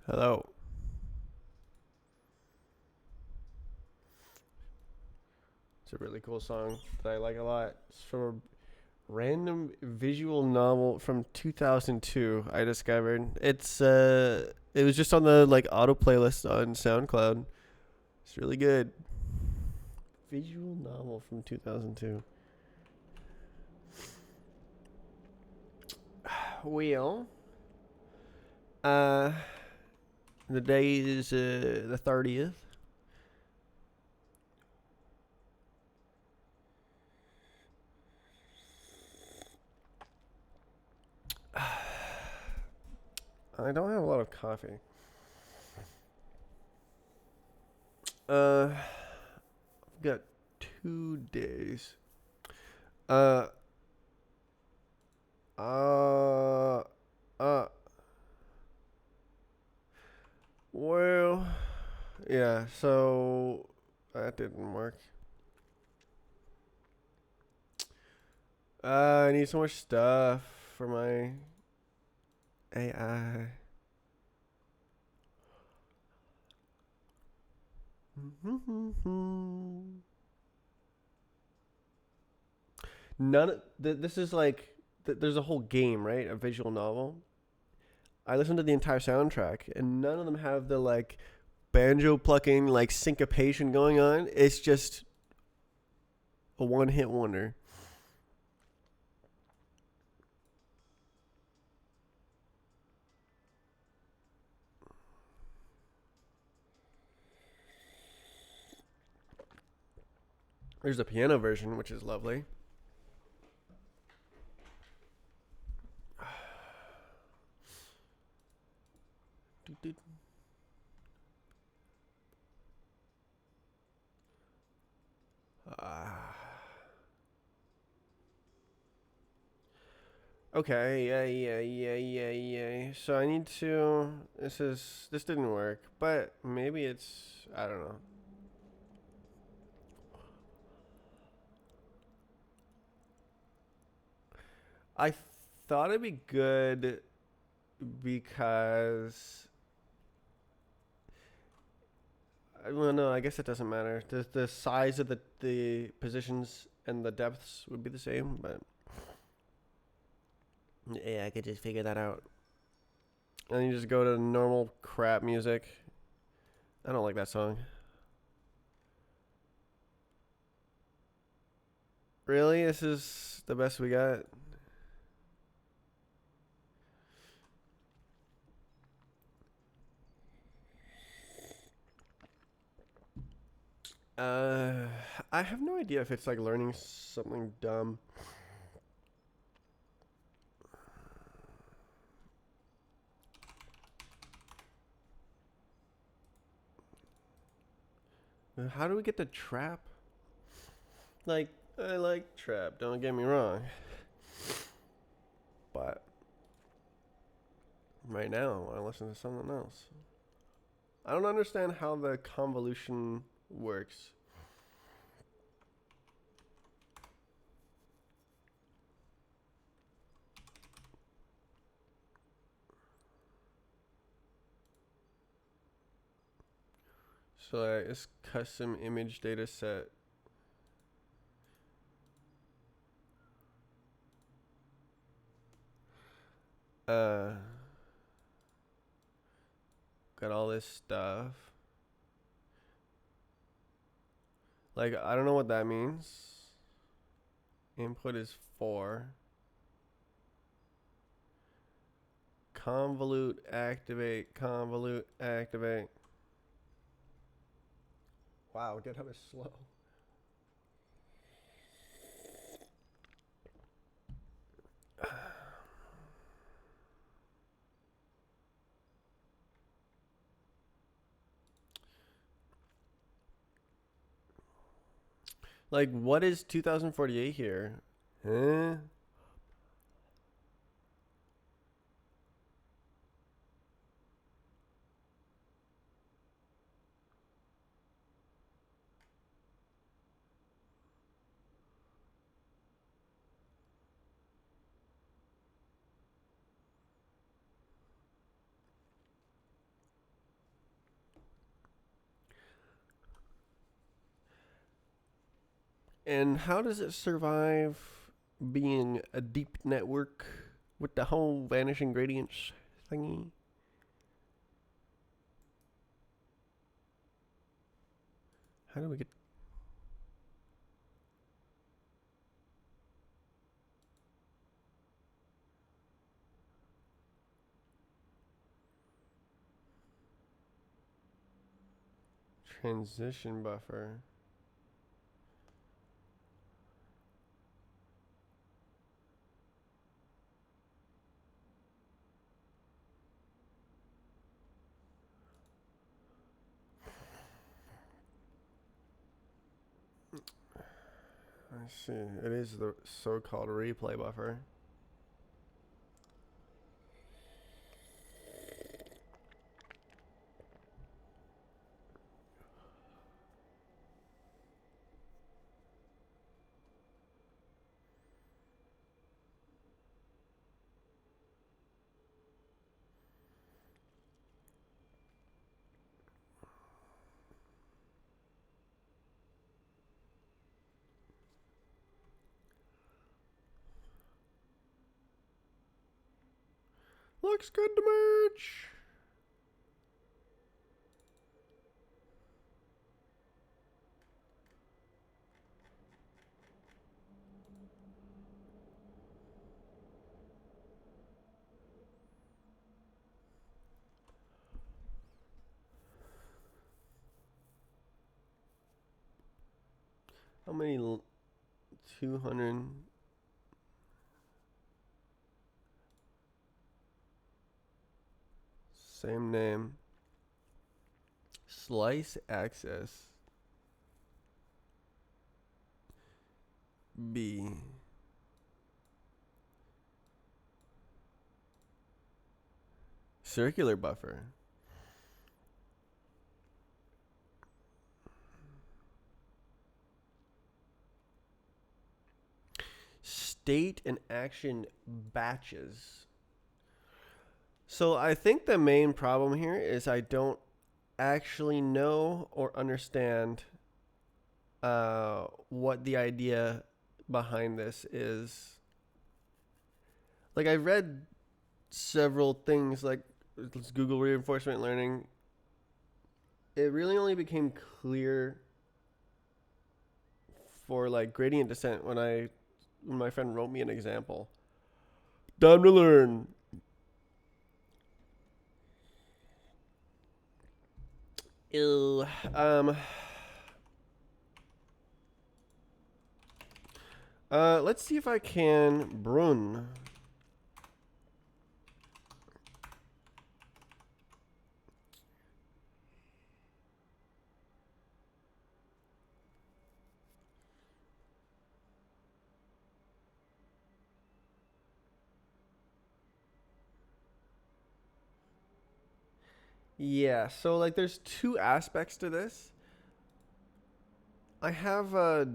Hello. It's a really cool song that I like a lot. It's from a random visual novel from 2002 I discovered. It was just on the like auto playlist on SoundCloud. It's really good. Visual novel from 2002. Well, uh the day is the 30th. I don't have a lot of coffee. I've got 2 days. Uh uh uh Well, yeah, so that didn't work. I need so much stuff for my AI. This is like there's a whole game, right? A visual novel. I listened to the entire soundtrack, and none of them have the like banjo plucking, like syncopation going on. It's just a one-hit wonder. There's a piano version, which is lovely. Ah. Okay, yeah. So I need to. This didn't work, but maybe it's. I don't know. I thought it'd be good because. Well, no, I guess it doesn't matter. The size of the positions and the depths would be the same, but yeah, I could just figure that out. And you just go to normal crap music. I don't like that song. Really, this is the best we got. Uh, I have no idea if it's like learning something dumb. How do we get the trap? Like, I like trap, don't get me wrong. But right now, I want to listen to something else. I don't understand how the convolution works. So, this custom image data set. Uh, got all this stuff. Like, I don't know what that means. Input is 4. Convolute, activate, convolute, activate. Wow, GitHub is slow. Like, what is 2048 here? Huh? And how does it survive being a deep network with the whole vanishing gradients thingy? How do we get... transition buffer? I see. It is the so-called replay buffer. Looks good to merge. How many? 200. Same name. Slice access. B. Circular buffer. State and action batches. So I think the main problem here is I don't actually know or understand what the idea behind this is. Like, I read several things, like Google reinforcement learning. It really only became clear for like gradient descent when my friend wrote me an example. Time to learn. Ew. Let's see if I can Brun. Yeah, so like there's two aspects to this. I have a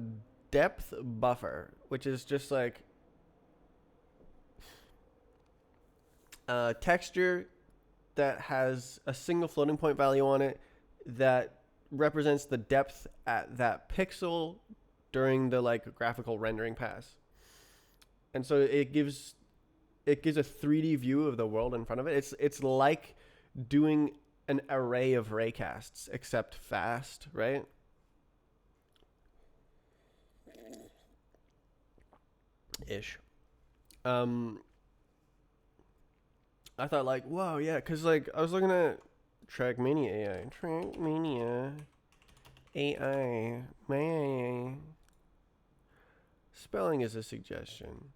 depth buffer, which is just like a texture that has a single floating point value on it that represents the depth at that pixel during the like graphical rendering pass. And so it gives a 3D view of the world in front of it. It's like doing an array of raycasts except fast, right? Ish. I thought like, whoa, yeah, because like I was looking at Trackmania AI, my spelling is a suggestion,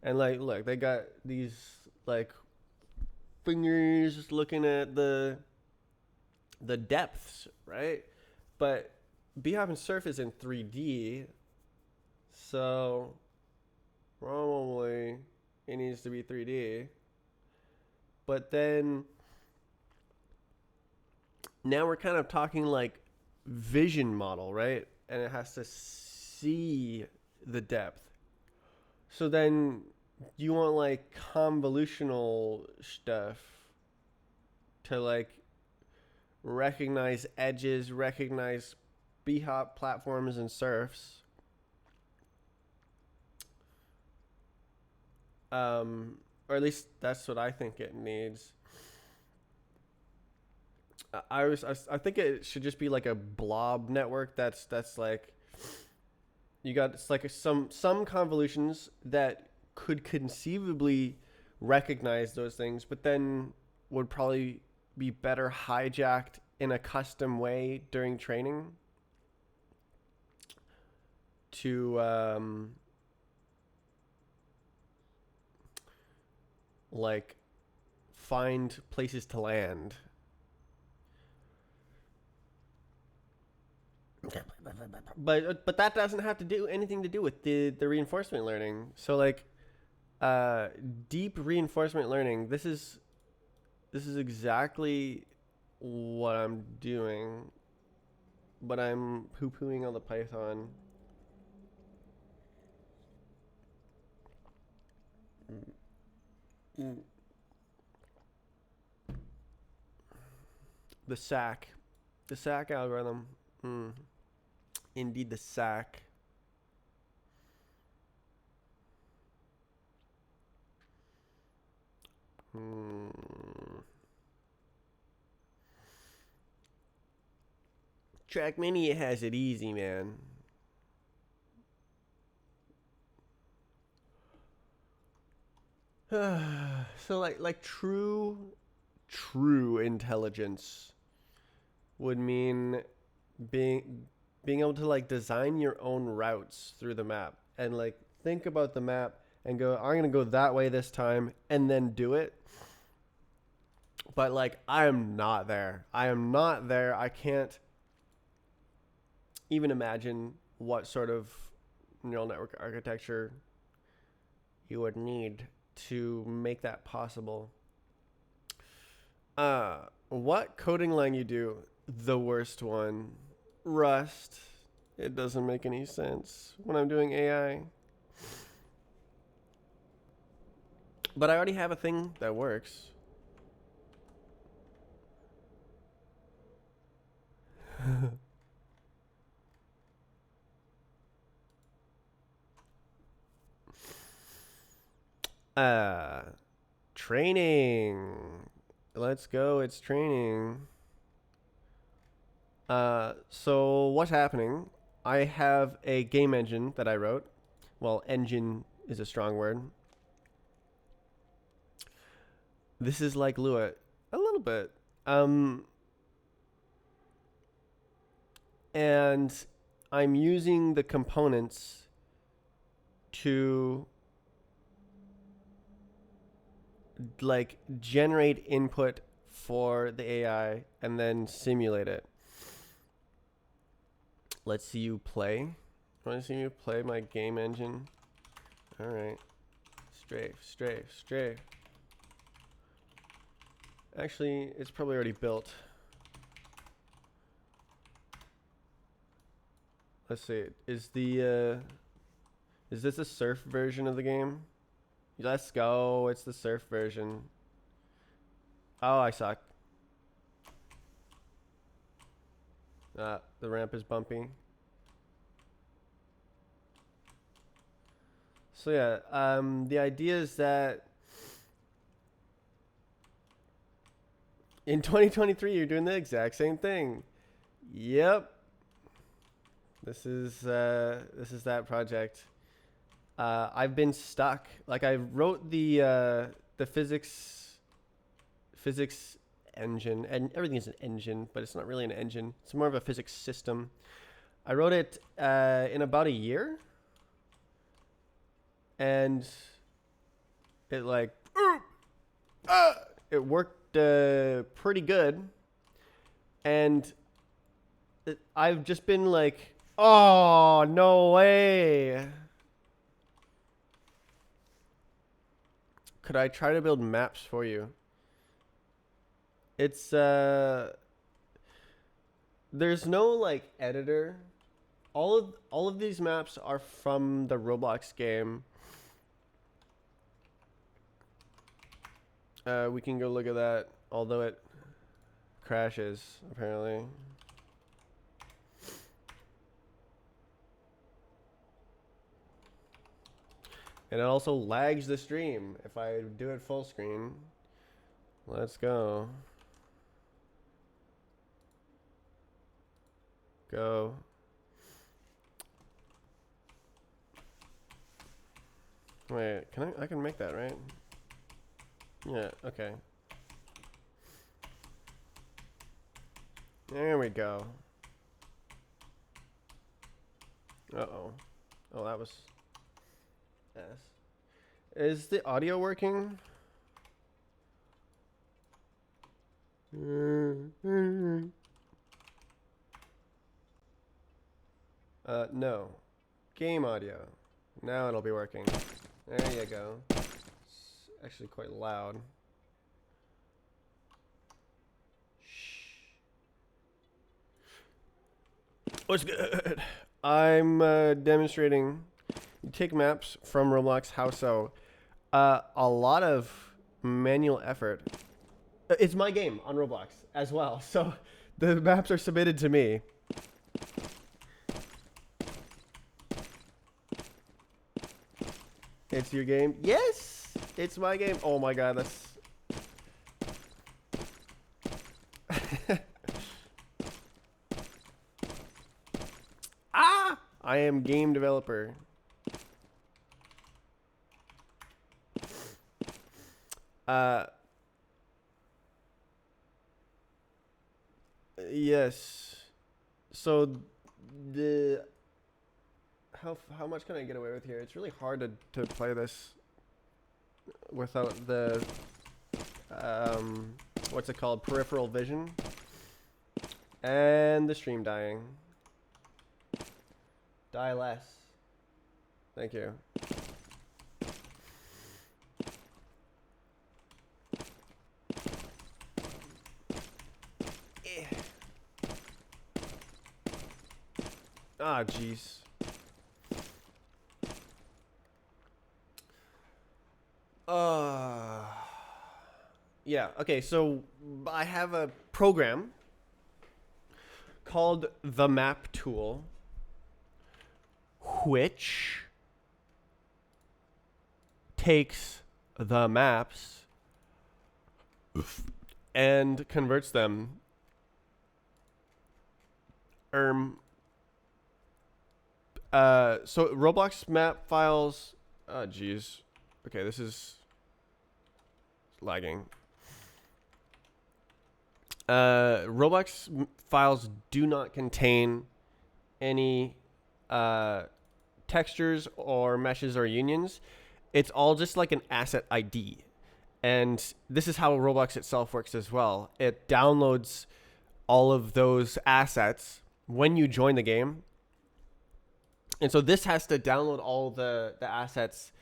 and like, look, they got these like fingers looking at the depths, right? But Beehive and Surf is in 3D, so probably it needs to be 3D. But then now we're kind of talking like vision model, right? And it has to see the depth. So then you want like convolutional stuff to like recognize edges, recognize B-hop platforms and surfs. Or at least that's what I think it needs. I think it should just be like a blob network. That's like you got it's like some convolutions that could conceivably recognize those things, but then would probably be better hijacked in a custom way during training to like find places to land. But that doesn't have to do anything to do with the reinforcement learning. So like deep reinforcement learning, this is exactly what I'm doing, but I'm poo-pooing on the Python. The SAC algorithm. Indeed, the SAC. Track Mania has it easy, man. So like true intelligence would mean being able to like design your own routes through the map and like think about the map and go, I'm gonna go that way this time and then do it. But like I am not there. I can't even imagine what sort of neural network architecture you would need to make that possible. What coding line you do? The worst one. Rust. It doesn't make any sense when I'm doing AI. But I already have a thing that works. Training. Let's go. It's training. So what's happening? I have a game engine that I wrote. Well, engine is a strong word. This is like Lua a little bit. And I'm using the components to like generate input for the AI and then simulate it. Let's see you play. Want to see you play my game engine? All right. Strafe. Actually, it's probably already built. Let's see. Is this a surf version of the game? Let's go. It's the surf version. Oh, I suck. The ramp is bumpy. So yeah, the idea is that in 2023 you're doing the exact same thing. Yep. This is that project. I've been stuck. Like I wrote the physics engine, and everything is an engine, but it's not really an engine. It's more of a physics system. I wrote it in about a year, and it like it worked pretty good, and I've just been like, oh no way. Could I try to build maps for you? It's there's no like editor. All of these maps are from the Roblox game. We can go look at that, although it crashes apparently. And it also lags the stream if I do it full screen. Let's go. Go. Wait, I can make that, right? Yeah, okay. There we go. Uh-oh. Oh, that was S. Is the audio working? No. Game audio. Now it'll be working. There you go. It's actually quite loud. Shh. What's good? I'm demonstrating. You take maps from Roblox. How so? A lot of manual effort. It's my game on Roblox as well, so the maps are submitted to me. It's your game? Yes! It's my game. Oh my god, that's... Ah! I am game developer. Yes. So the how much can I get away with here? It's really hard to play this without the what's it called? Peripheral vision. And the stream dying. Die less. Thank you. Ah, jeez. Yeah, okay, so I have a program called the Map Tool, which takes the maps and converts them so Roblox map files, oh geez. Okay, this is lagging. Roblox files do not contain any textures or meshes or unions. It's all just like an asset ID. And this is how Roblox itself works as well. It downloads all of those assets when you join the game. And so this has to download all the assets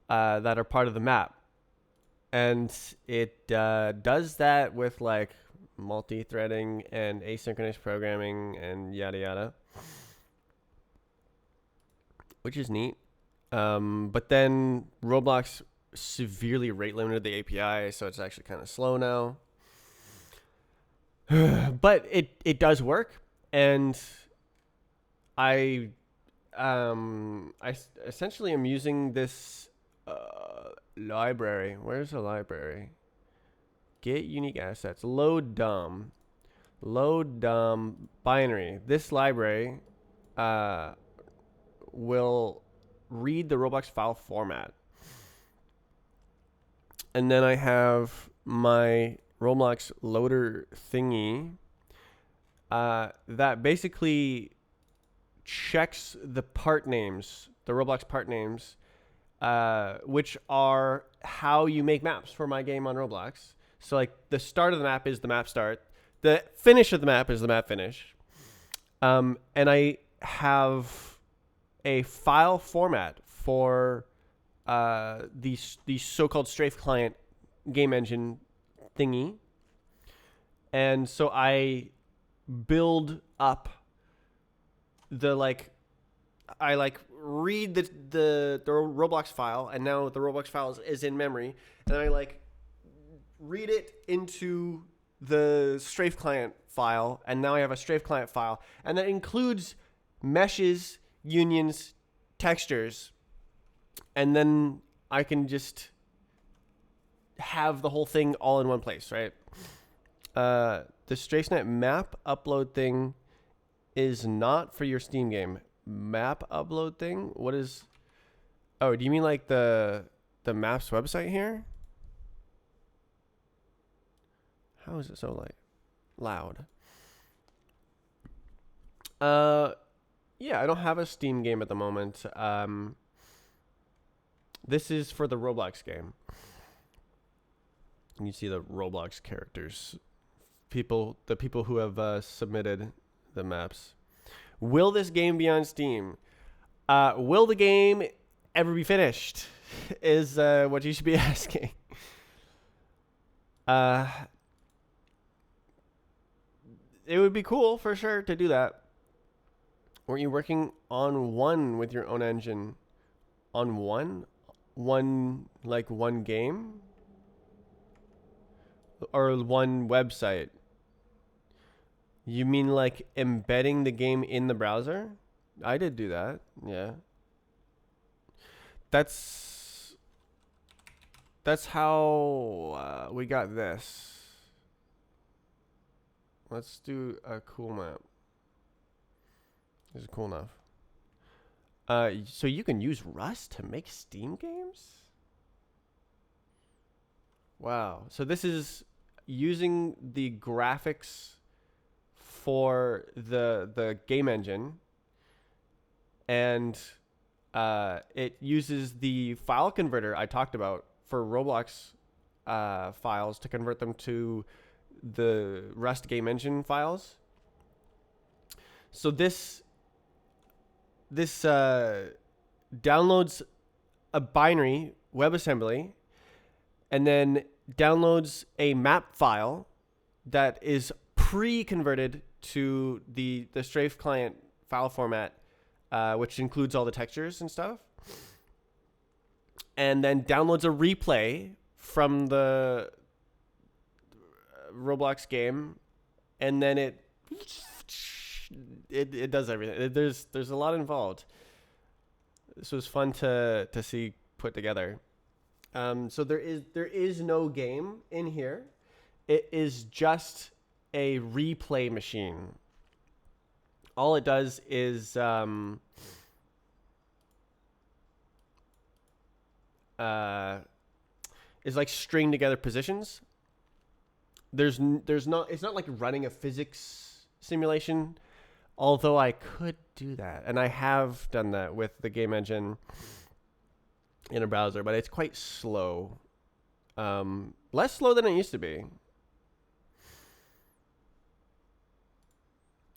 that are part of the map. And it does that with like multi-threading and asynchronous programming and yada yada, which is neat. But then Roblox severely rate limited the API, so it's actually kind of slow now. But it does work, and I essentially am using this library. Where's the library? Get unique assets. Load DOM binary. This library will read the Roblox file format. And then I have my Roblox loader thingy that basically checks the part names, the Roblox part names, which are how you make maps for my game on Roblox. So like the start of the map is the map start. The finish of the map is the map finish. And I have a file format for these so-called strafe client game engine thingy. And so I build up the I read the Roblox file, and now the Roblox file is in memory, and I read it into the strafe client file, and now I have a strafe client file, and that includes meshes, unions, textures, and then I can just have the whole thing all in one place, right? The StraceNet map upload thing is not for your Steam game. Map upload thing? What is... Oh, do you mean like the maps website here? How is it so like loud? Yeah, I don't have a Steam game at the moment. This is for the Roblox game. You see the Roblox characters. The people who have submitted the maps. Will this game be on Steam? Will the game ever be finished? Is what you should be asking. It would be cool for sure to do that. Weren't you working on one with your own engine? On one? One game? Or one website? You mean like embedding the game in the browser? I did do that. Yeah. That's how we got this. Let's do a cool map. This is cool enough. So you can use Rust to make Steam games? Wow. So this is using the graphics for the game engine, and it uses the file converter I talked about for Roblox files to convert them to the Rust game engine files. So this downloads a binary WebAssembly and then downloads a map file that is pre-converted to the Strafe client file format, which includes all the textures and stuff, and then downloads a replay from the Roblox game, and then it does everything. There's a lot involved. This was fun to see put together. So there is no game in here. It is just a replay machine. All it does is like string together positions. There's not, it's not like running a physics simulation, although I could do that, and I have done that with the game engine in a browser, but it's quite slow. Less slow than it used to be.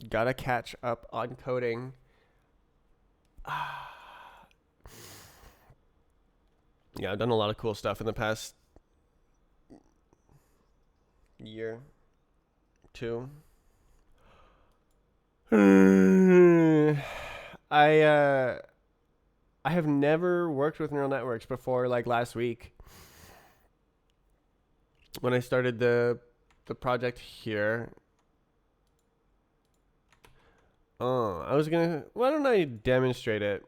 Gotta catch up on coding. Yeah, I've done a lot of cool stuff in the past year, two. I have never worked with neural networks before, like last week when I started the project here. Oh, why don't I demonstrate it?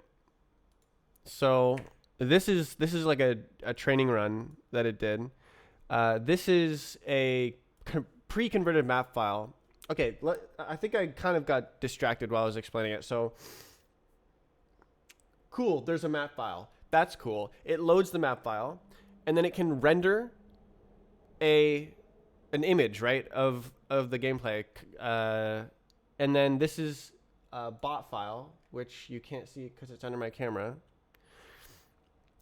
So this is like a training run that it did. This is a pre-converted map file. Okay, I think I kind of got distracted while I was explaining it. So cool, there's a map file. That's cool. It loads the map file, and then it can render an image, right, of the gameplay. And then this is a bot file, which you can't see because it's under my camera.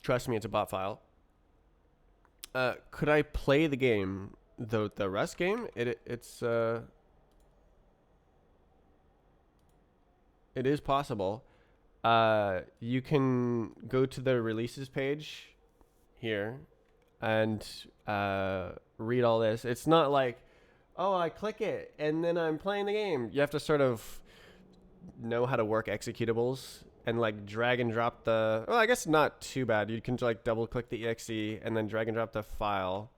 Trust me, it's a bot file. Could I play the game, the Rust game? It is possible. You can go to the releases page here and read all this. It's not like, oh, I click it and then I'm playing the game. You have to sort of know how to work executables and like drag and drop well, I guess not too bad. You can like double click the exe and then drag and drop the file.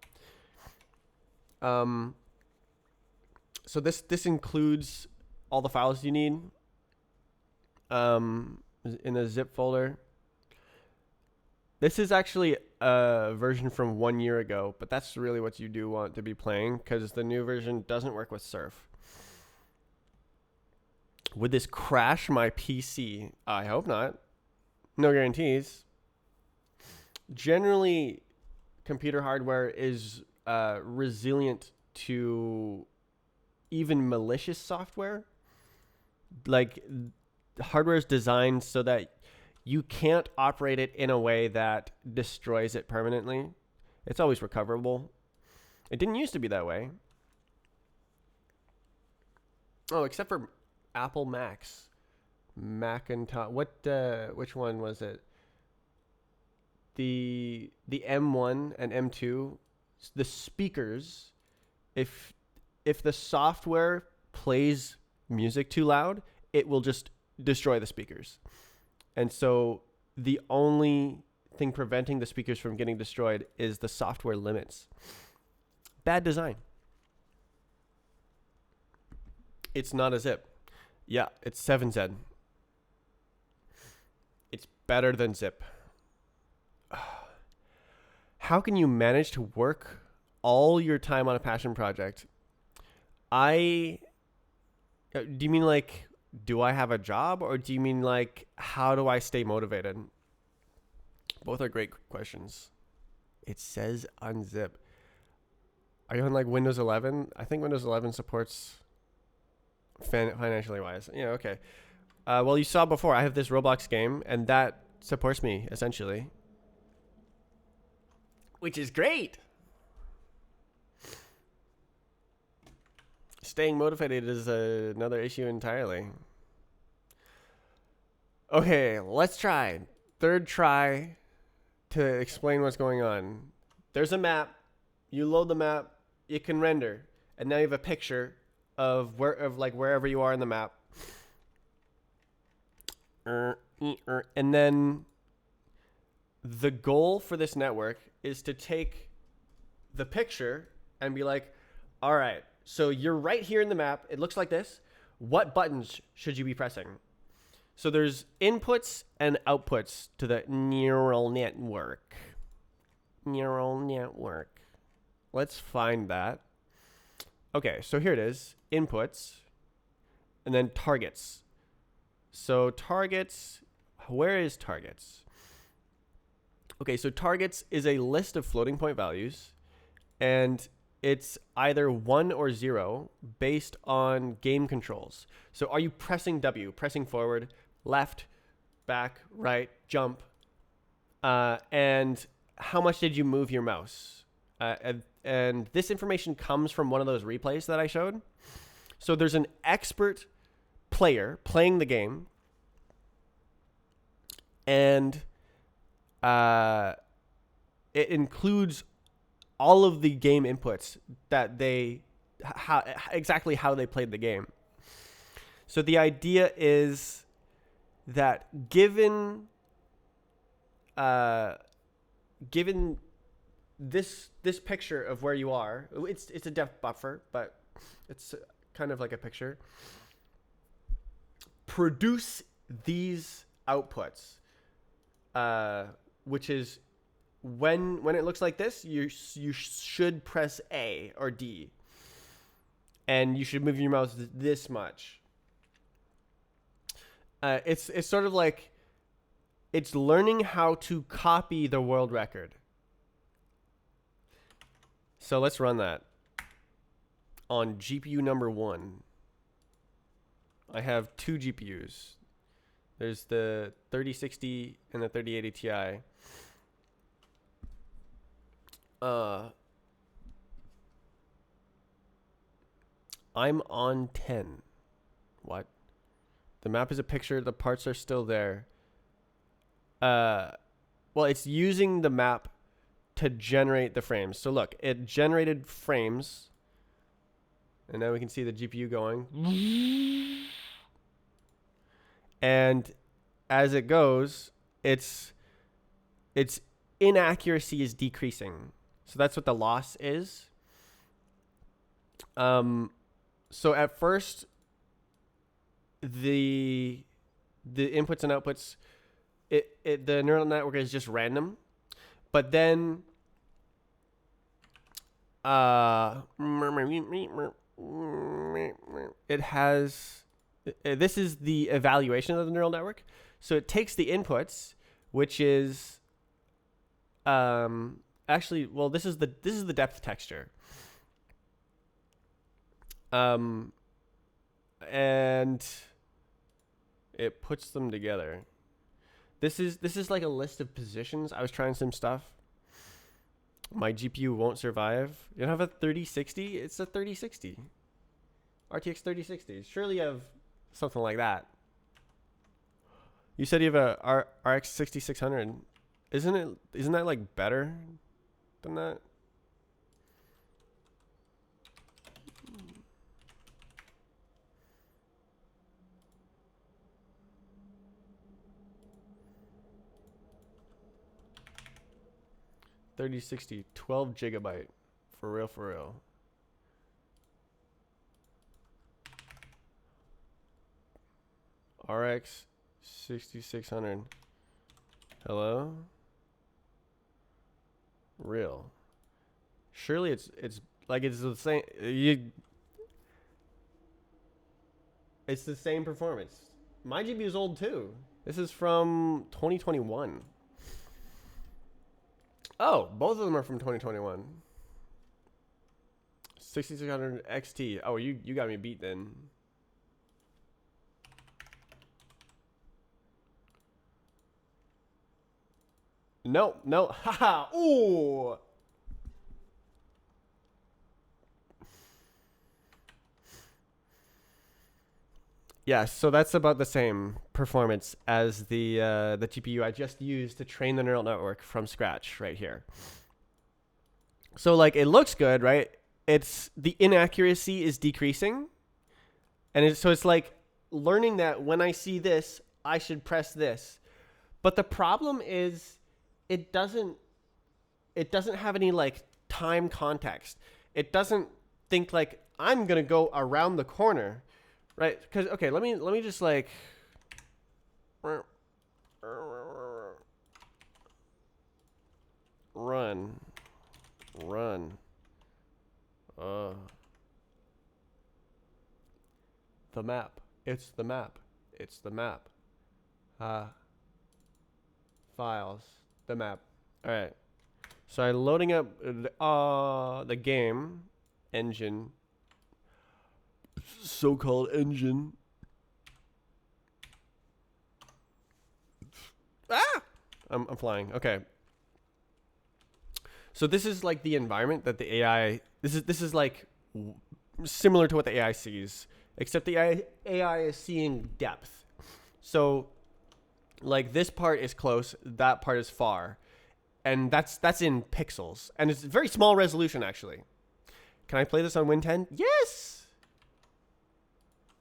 So this includes all the files you need in a zip folder. This is actually a version from 1 year ago, but that's really what you do want to be playing because the new version doesn't work with Surf. Would this crash my PC? I hope not. No guarantees. Generally, computer hardware is resilient to even malicious software. Like, hardware is designed so that you can't operate it in a way that destroys it permanently. It's always recoverable. It didn't used to be that way. Oh, except for Apple Macs. Macintosh. Which one was it? The M1 and M2, the speakers, if the software plays music too loud, it will just destroy the speakers. And so the only thing preventing the speakers from getting destroyed is the software limits. Bad design. It's not a zip. Yeah, it's 7Z. It's better than zip. How can you manage to work all your time on a passion project? Do you mean like, do I have a job, or do you mean like, how do I stay motivated? Both are great questions. It says unzip. Are you on like Windows 11? I think Windows 11 supports financially wise. Yeah, okay. Well, you saw before, I have this Roblox game, and that supports me, essentially. Which is great. Staying motivated is another issue entirely. Okay, let's try. Third try to explain what's going on. There's a map. You load the map. You can render. And now you have a picture of wherever you are in the map. And then the goal for this network is to take the picture and be like, all right, so you're right here in the map. It looks like this. What buttons should you be pressing? So there's inputs and outputs to the neural network. Neural network. Let's find that. Okay, so here it is. Inputs. And then targets. So targets, where is targets? Okay, so targets is a list of floating point values, and it's either 1 or 0 based on game controls. So are you pressing W, pressing forward, left, back, right, jump, and how much did you move your mouse? And this information comes from one of those replays that I showed. So there's an expert player playing the game, and it includes all of the game inputs that exactly how they played the game. So the idea is that given this picture of where you are, it's a depth buffer, but it's kind of like a picture. Produce these outputs, which is when it looks like this, you should press A or D, and you should move your mouse this much. It's sort of like it's learning how to copy the world record. So let's run that on GPU number 1. I have 2 GPUs. There's the 3060 and the 3080 Ti. I'm on 10. What? The map is a picture. The parts are still there. Well, it's using the map to generate the frames. So look, it generated frames. And now we can see the GPU going. And as it goes, its inaccuracy is decreasing. So that's what the loss is. So at first, the inputs and outputs, the neural network is just random. But then it has, this is the evaluation of the neural network. So it takes the inputs, which is actually, well, this is the depth texture. And it puts them together. This is like a list of positions. I was trying some stuff. My GPU won't survive. You don't have a 3060? It's a 3060. RTX 3060. Surely you have something like that. You said you have a RX 6600. Isn't that like better than that? $3060, 12 gigabyte, for real, for real. RX 6600. Hello? Real. Surely it's like it's the same. It's the same performance. My GPU is old too. This is from 2021. Oh, both of them are from 2021. 6600 XT. Oh, you got me beat then. No. Haha. Ooh. Yeah, so that's about the same performance as the GPU I just used to train the neural network from scratch right here. So like it looks good, right? It's the inaccuracy is decreasing, and so it's like learning that when I see this, I should press this. But the problem is it doesn't have any like time context. It doesn't think like I'm gonna go around the corner. Right, because okay, let me just like run. The map. It's the map. Files. The map. All right. So I'm loading up the game engine. So-called engine. I'm flying. Okay. So this is like the environment that the AI. This is like similar to what the AI sees, except the AI is seeing depth. So, like this part is close, that part is far, and that's in pixels, and it's very small resolution actually. Can I play this on Win 10? Yes.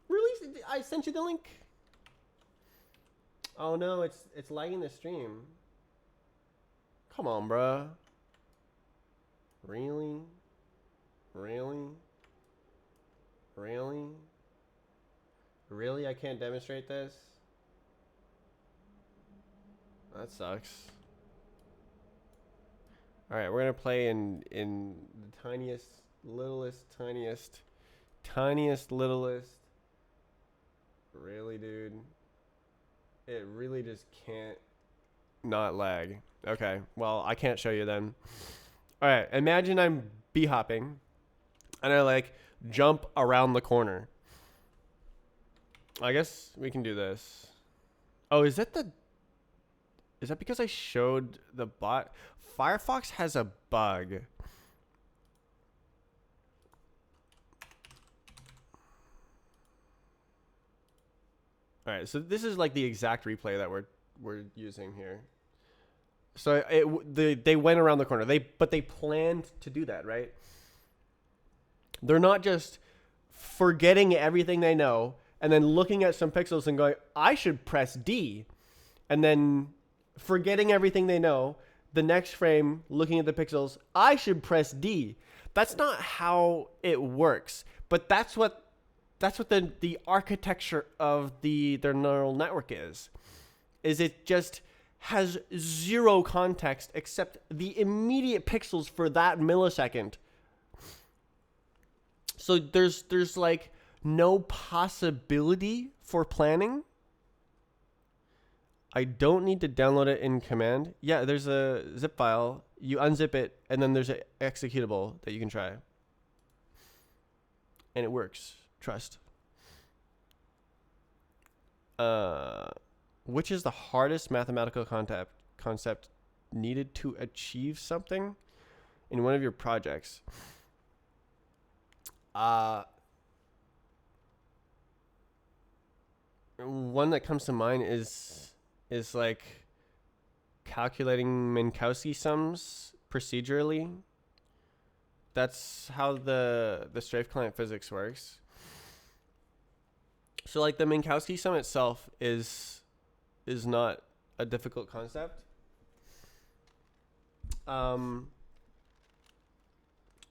Really? I sent you the link. Oh no, it's lagging the stream. Come on, bruh. Really? Really? I can't demonstrate this? That sucks. Alright, we're gonna play in the tiniest, littlest. Really, dude? It really just can't not lag. Okay, well, I can't show you then. All right, imagine I'm b-hopping, and I, like, jump around the corner. I guess we can do this. Oh, is that because I showed the bot? Firefox has a bug. All right, so this is like the exact replay that we're using here. So they went around the corner. But they planned to do that, right? They're not just forgetting everything they know and then looking at some pixels and going, I should press D, and then forgetting everything they know. The next frame, looking at the pixels, I should press D. That's not how it works. But that's what the architecture of their neural network is. Is it just has zero context except the immediate pixels for that millisecond. So there's like no possibility for planning. I don't need to download it in command. Yeah, there's a zip file. You unzip it, and then there's an executable that you can try. And it works. Trust. Which is the hardest mathematical concept needed to achieve something in one of your projects? One that comes to mind is like calculating Minkowski sums procedurally. That's how the strafe client physics works. So like the Minkowski sum itself is not a difficult concept.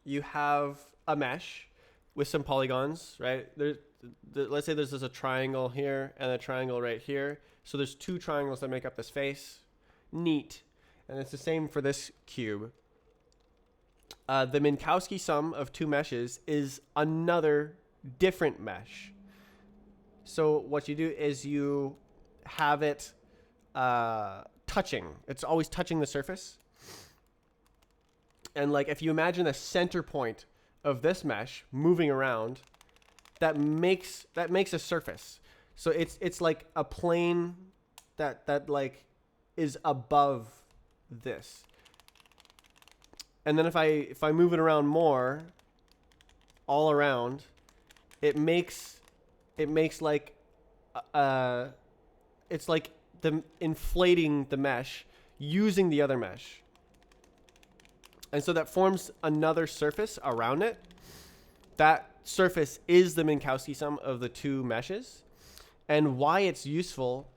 You have a mesh with some polygons, right? Let's say there's a triangle here and a triangle right here. So there's two triangles that make up this face. Neat. And it's the same for this cube. The Minkowski sum of two meshes is another different mesh. So what you do is you have it touching. It's always touching the surface. And like if you imagine the center point of this mesh moving around, that makes a surface. So it's like a plane that like is above this. And then if I move it around more, all around, it makes like it's like the inflating the mesh using the other mesh. And so that forms another surface around it. That surface is the Minkowski sum of the two meshes. And why it's useful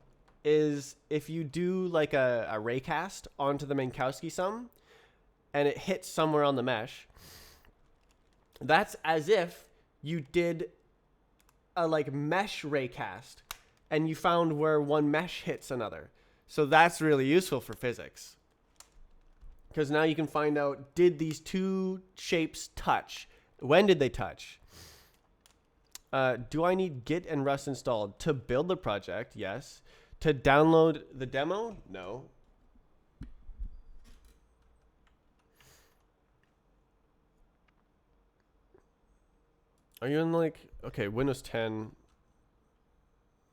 is if you do like a raycast onto the Minkowski sum and it hits somewhere on the mesh, that's as if you did a like mesh raycast and you found where one mesh hits another. So that's really useful for physics. Because now you can find out, did these two shapes touch? When did they touch? Do I need Git and Rust installed? To build the project, yes. To download the demo, no. Are you in like, okay, Windows 10,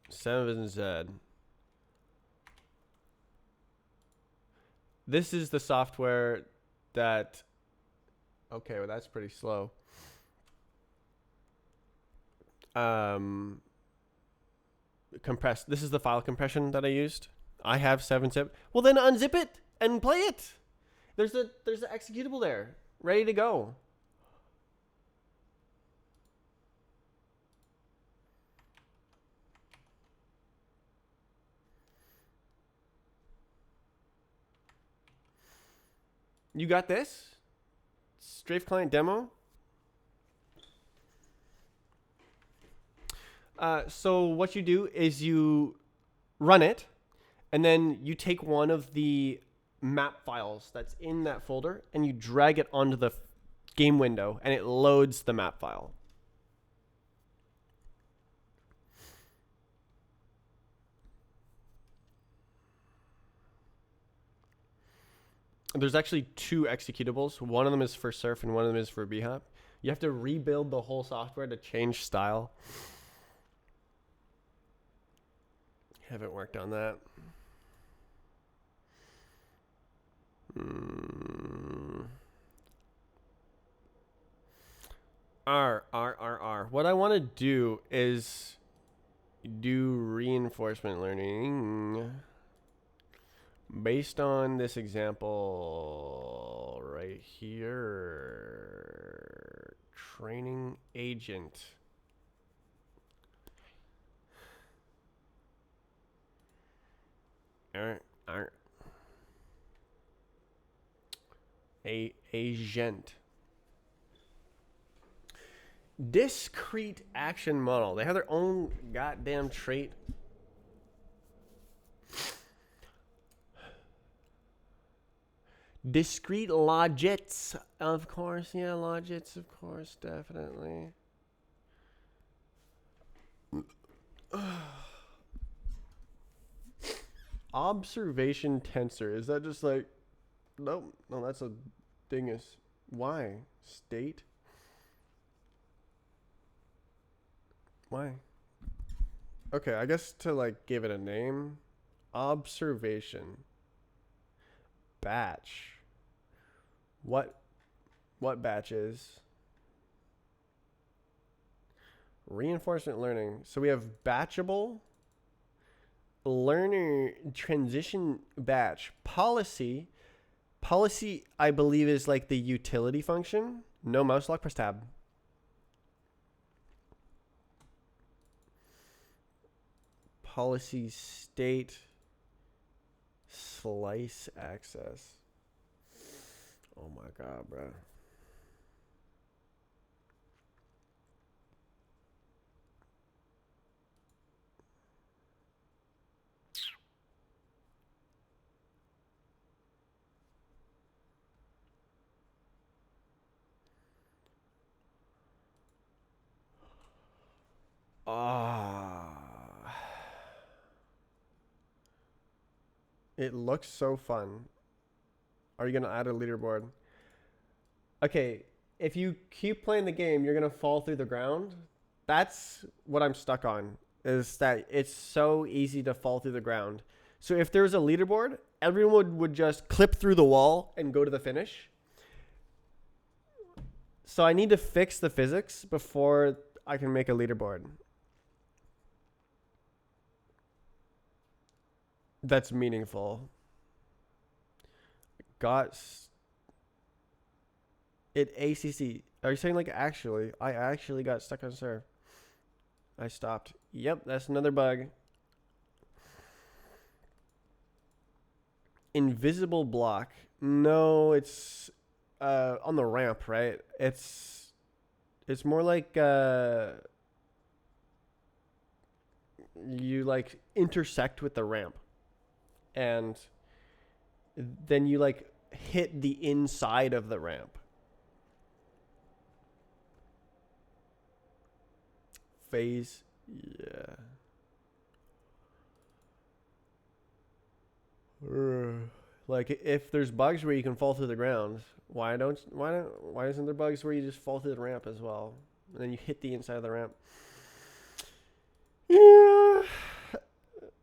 7Z. This is the software that, okay, well that's pretty slow. Compressed. This is the file compression that I used. I have 7-zip. Well then unzip it and play it. There's an executable there, ready to go. You got this? Strafe client demo? So what you do is you run it, and then you take one of the map files that's in that folder, and you drag it onto the game window, and it loads the map file. There's actually two executables. One of them is for Surf and one of them is for bhop. You have to rebuild the whole software to change style. Haven't worked on that. R. What I want to do is do reinforcement learning based on this example right here. Training agent. Agent. Discrete action model. They have their own goddamn trait. Discrete logits, of course. Yeah, logits, of course, definitely. Observation tensor. Is that just like... Nope. No, that's a dingus. Why? State? Why? Okay, I guess to like give it a name. Observation. Batch. What batch is? Reinforcement learning. So we have batchable, learner transition batch, policy. Policy, I believe, is like the utility function. No mouse lock, press tab. Policy state slice access. Oh my god, bro. It looks so fun. Are you gonna add a leaderboard? Okay, if you keep playing the game, you're gonna fall through the ground. That's what I'm stuck on. Is that it's so easy to fall through the ground. So if there's a leaderboard, everyone would just clip through the wall and go to the finish. So I need to fix the physics before I can make a leaderboard. That's meaningful. Got it ACC. Are you saying like actually? I actually got stuck on serve. I stopped. Yep, that's another bug. Invisible block. No, it's on the ramp, right? It's more like you like intersect with the ramp. And then you like hit the inside of the ramp. Phase, yeah. Like if there's bugs where you can fall through the ground, why isn't there bugs where you just fall through the ramp as well? And then you hit the inside of the ramp. Yeah.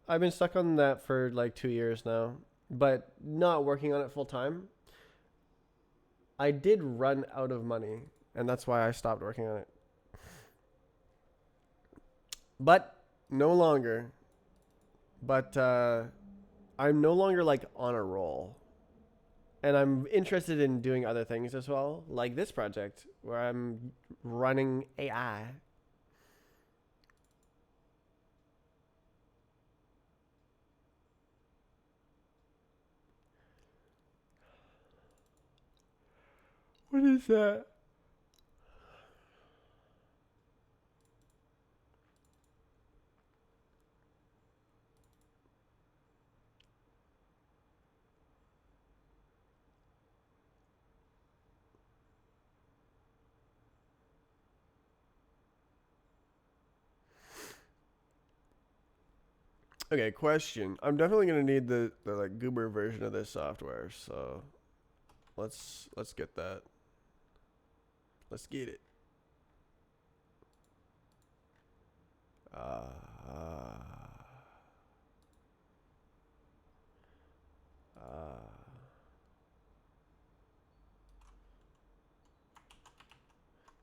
I've been stuck on that for like 2 years now, but not working on it full time. I did run out of money, and that's why I stopped working on it. But no longer. But I'm no longer like on a roll. And I'm interested in doing other things as well, like this project where I'm running AI. What is that? Okay, question. I'm definitely gonna need the like goober version of this software, so let's get that. Let's get it.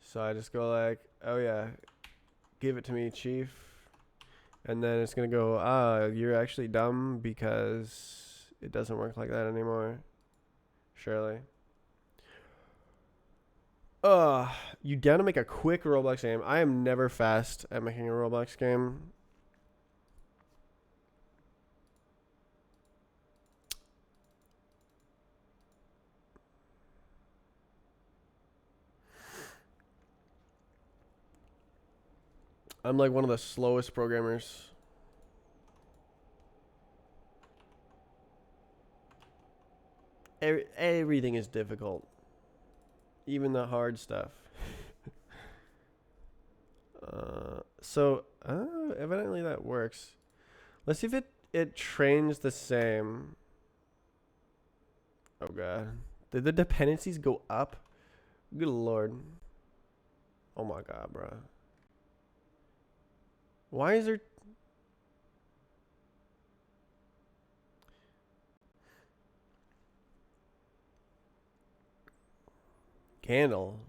So I just go like, oh yeah, give it to me, chief. And then it's going to go, you're actually dumb because it doesn't work like that anymore. Surely. You down to make a quick Roblox game? I am never fast at making a Roblox game. I'm like one of the slowest programmers. Everything is difficult. Even the hard stuff. Evidently that works. Let's see if it trains the same. Oh god. Did the dependencies go up? Good lord. Oh my god, bro. Why is there... Candle?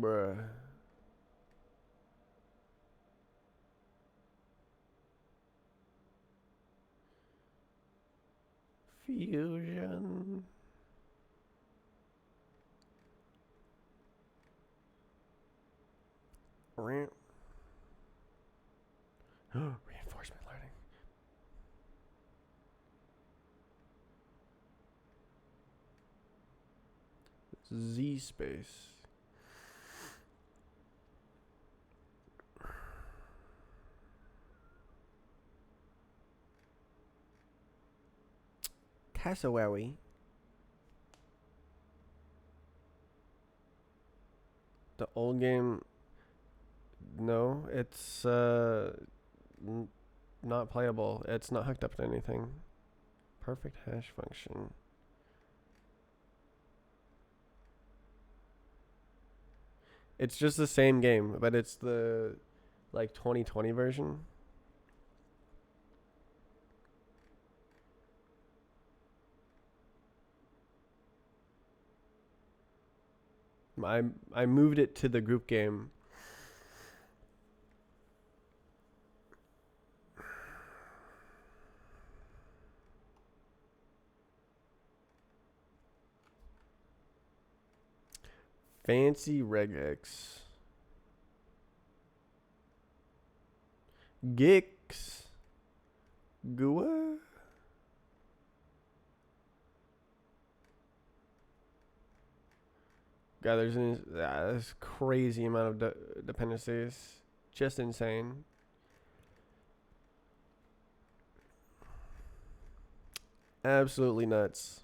Bruh. Fusion. Reinforcement learning. Z space. Cassowary. The old game. No, it's not playable. It's not hooked up to anything. Perfect hash function. It's just the same game, but it's the like 2020 version. I moved it to the group game. Fancy regex. Gix. Gua. God, there's this crazy amount of dependencies. Just insane. Absolutely nuts.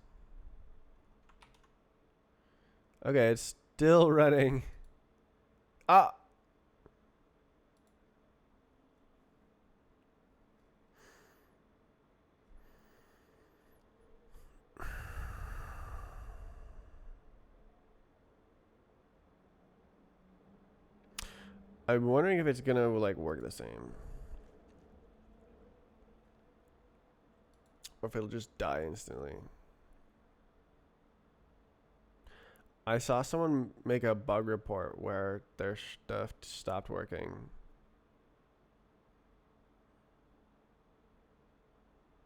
Okay, it's still running. Ah! I'm wondering if it's gonna like work the same. Or if it'll just die instantly. I saw someone make a bug report where their stuff stopped working.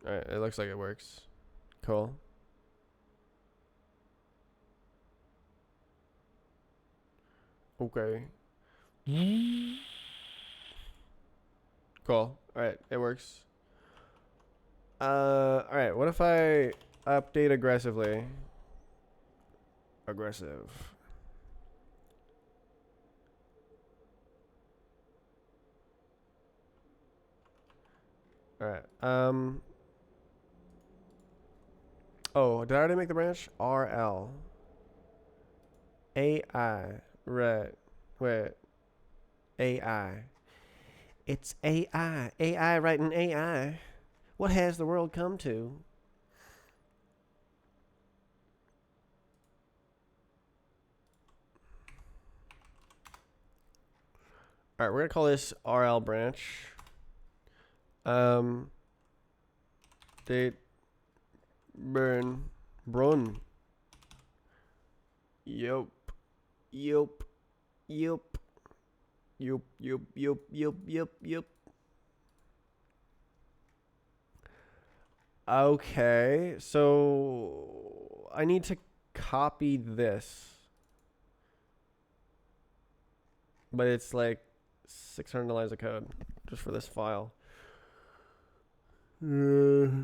Alright, it looks like it works. Cool. Okay. Cool. Alright, it works. Alright, what if I update aggressively? Aggressive. Alright, oh, did I already make the branch? RL. AI. Right. Wait. AI. It's AI. AI writing AI. What has the world come to? Alright, we're gonna call this RL branch. Date. Burn. Brun. Yup. Yup. Yup. Yup. Yup. Yup. Yup. Yup. Yup. Okay, so I need to copy this. But it's like 600 lines of code just for this file. Train.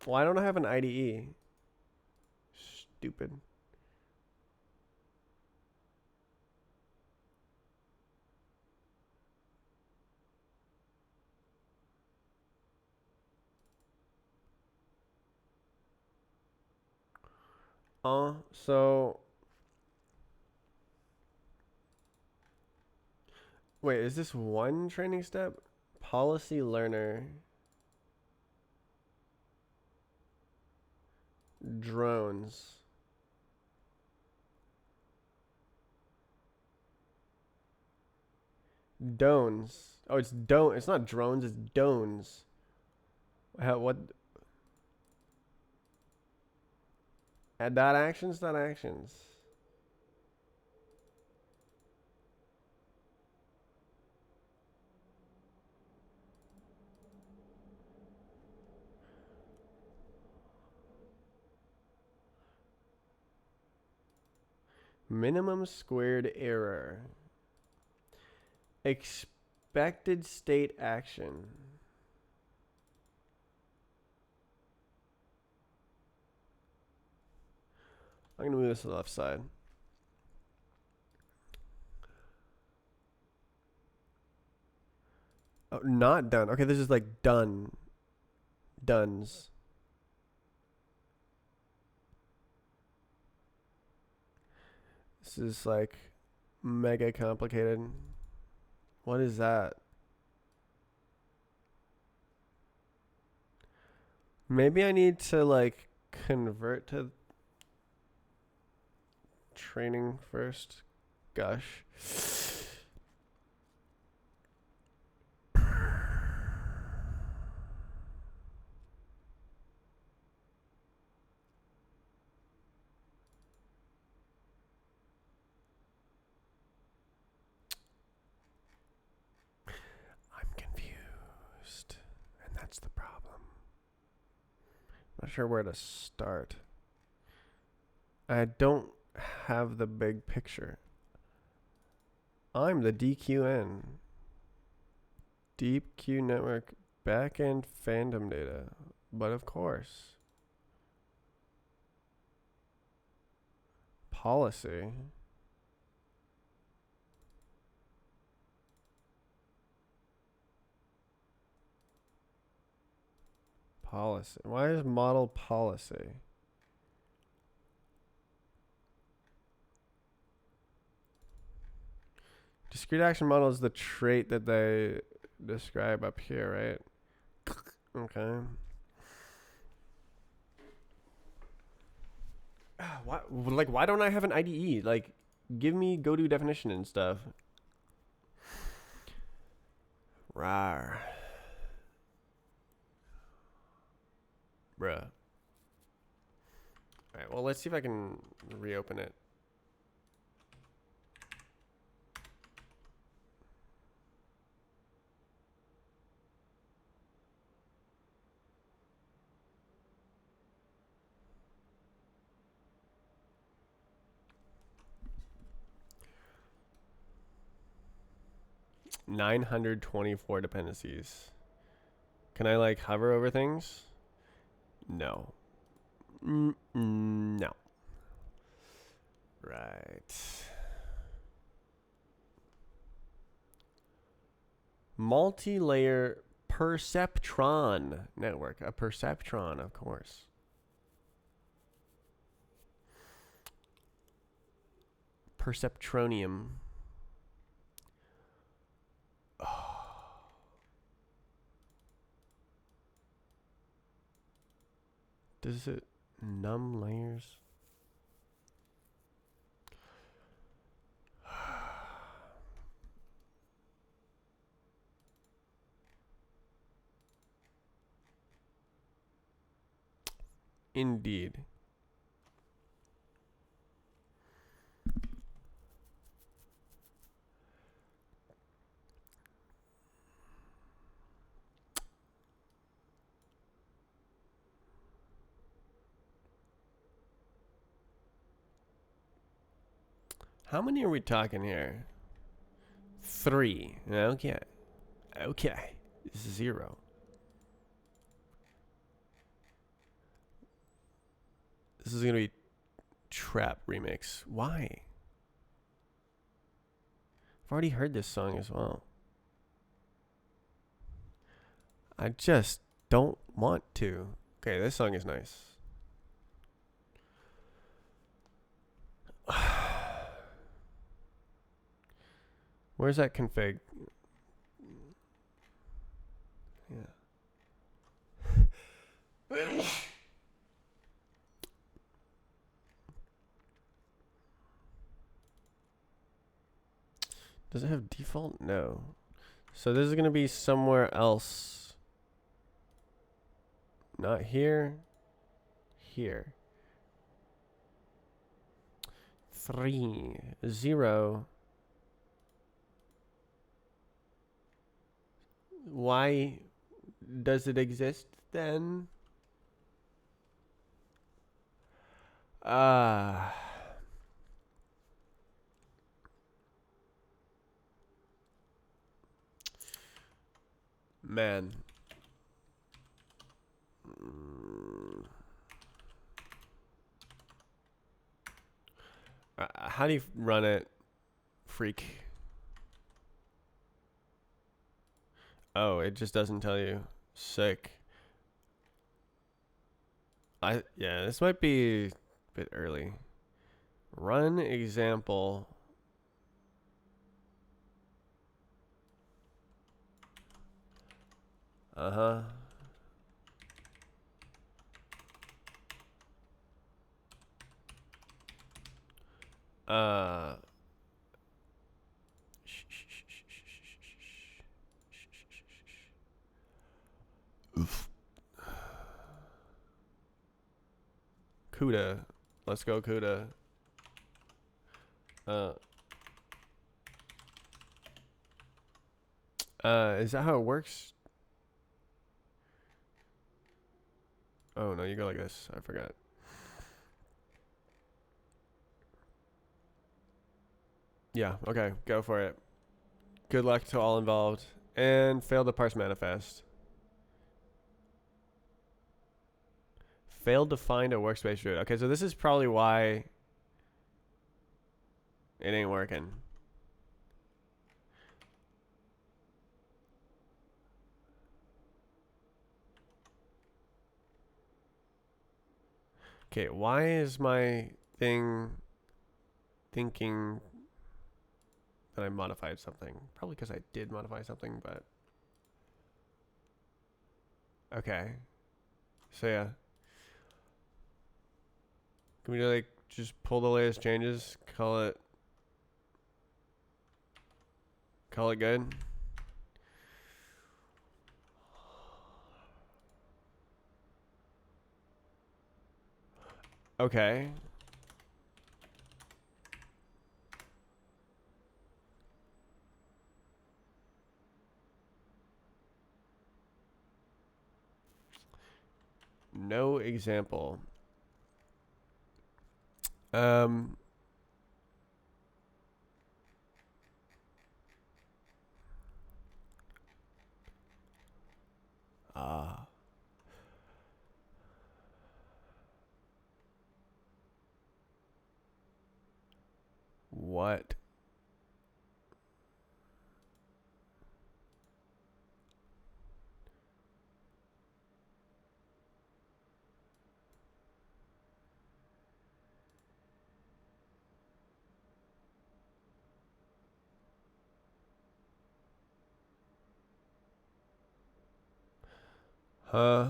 Why don't I have an IDE? Stupid. So wait, is this one training step? Policy learner. Drones. Dones. Oh, it's don't. It's not drones. It's dones. What? Dot actions. Dot actions. Minimum squared error. Expected state action. I'm gonna move this to the left side. Oh, not done. Okay, this is like done. Duns. This is like mega complicated. What is that? Maybe I need to like convert to training first. Gosh. I'm confused. And that's the problem. Not sure where to start. I don't have the big picture. I'm the DQN. Deep Q Network backend fandom data. But of course. Policy. Policy. Why is model policy? Discrete action model is the trait that they describe up here, right? Okay. Why don't I have an IDE? Like, give me go-to definition and stuff. Rawr. Bruh. Alright, well, let's see if I can reopen it. $924 dependencies. Can I like hover over things? No. No. Right. Multi-layer perceptron network. A perceptron, of course. Perceptronium. Does it numb layers? Indeed. How many are we talking here? 3. Okay. Okay. 0. This is gonna be trap remix. Why? I've already heard this song as well. I just don't want to. Okay, this song is nice. Where's that config? Yeah. Does it have default? No. So this is going to be somewhere else. Not here. Here. 3, 0. Why does it exist then? Man. How do you run it, freak? Oh, it just doesn't tell you. Sick. Yeah, this might be a bit early. Run example. Uh-huh. CUDA. Let's go CUDA. Is that how it works? Oh no, you go like this. I forgot. Yeah, okay, go for it. Good luck to all involved. And failed to parse manifest. Failed to find a workspace root. Okay, so this is probably why it ain't working. Okay, why is my thing thinking that I modified something? Probably because I did modify something, but... Okay. So yeah. Can we like just pull the latest changes? Call it good? Okay. No example. What? Huh?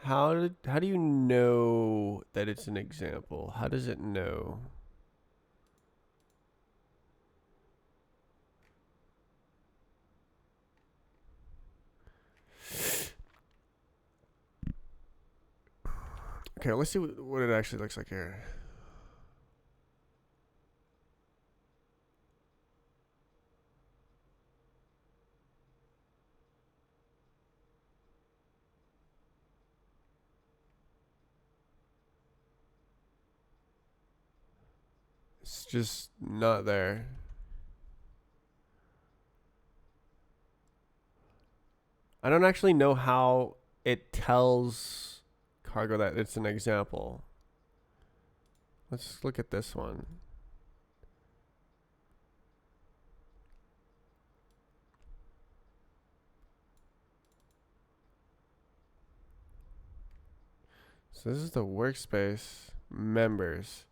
How do you know that it's an example? How does it know? Okay, let's see what it actually looks like here. It's just not there. I don't actually know how it tells cargo that it's an example. Let's look at this one. So this is the workspace members.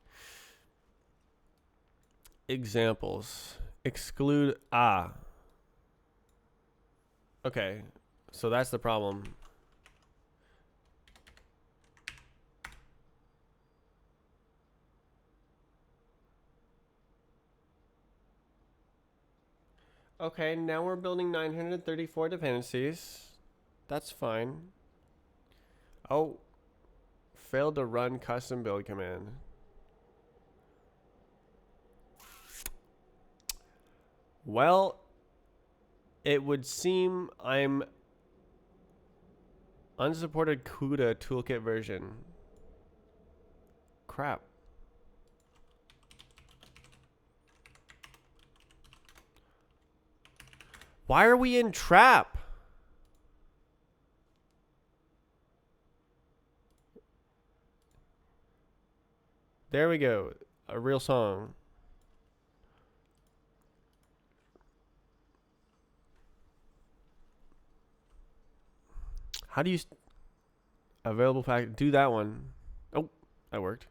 Examples. Exclude Okay. So that's the problem. Okay, now we're building 934 dependencies. That's fine. Oh, failed to run custom build command. Well, it would seem I'm unsupported CUDA toolkit version. Crap. Why are we in trap? There we go. A real song. How do you available pack? Do that one. Oh, that worked.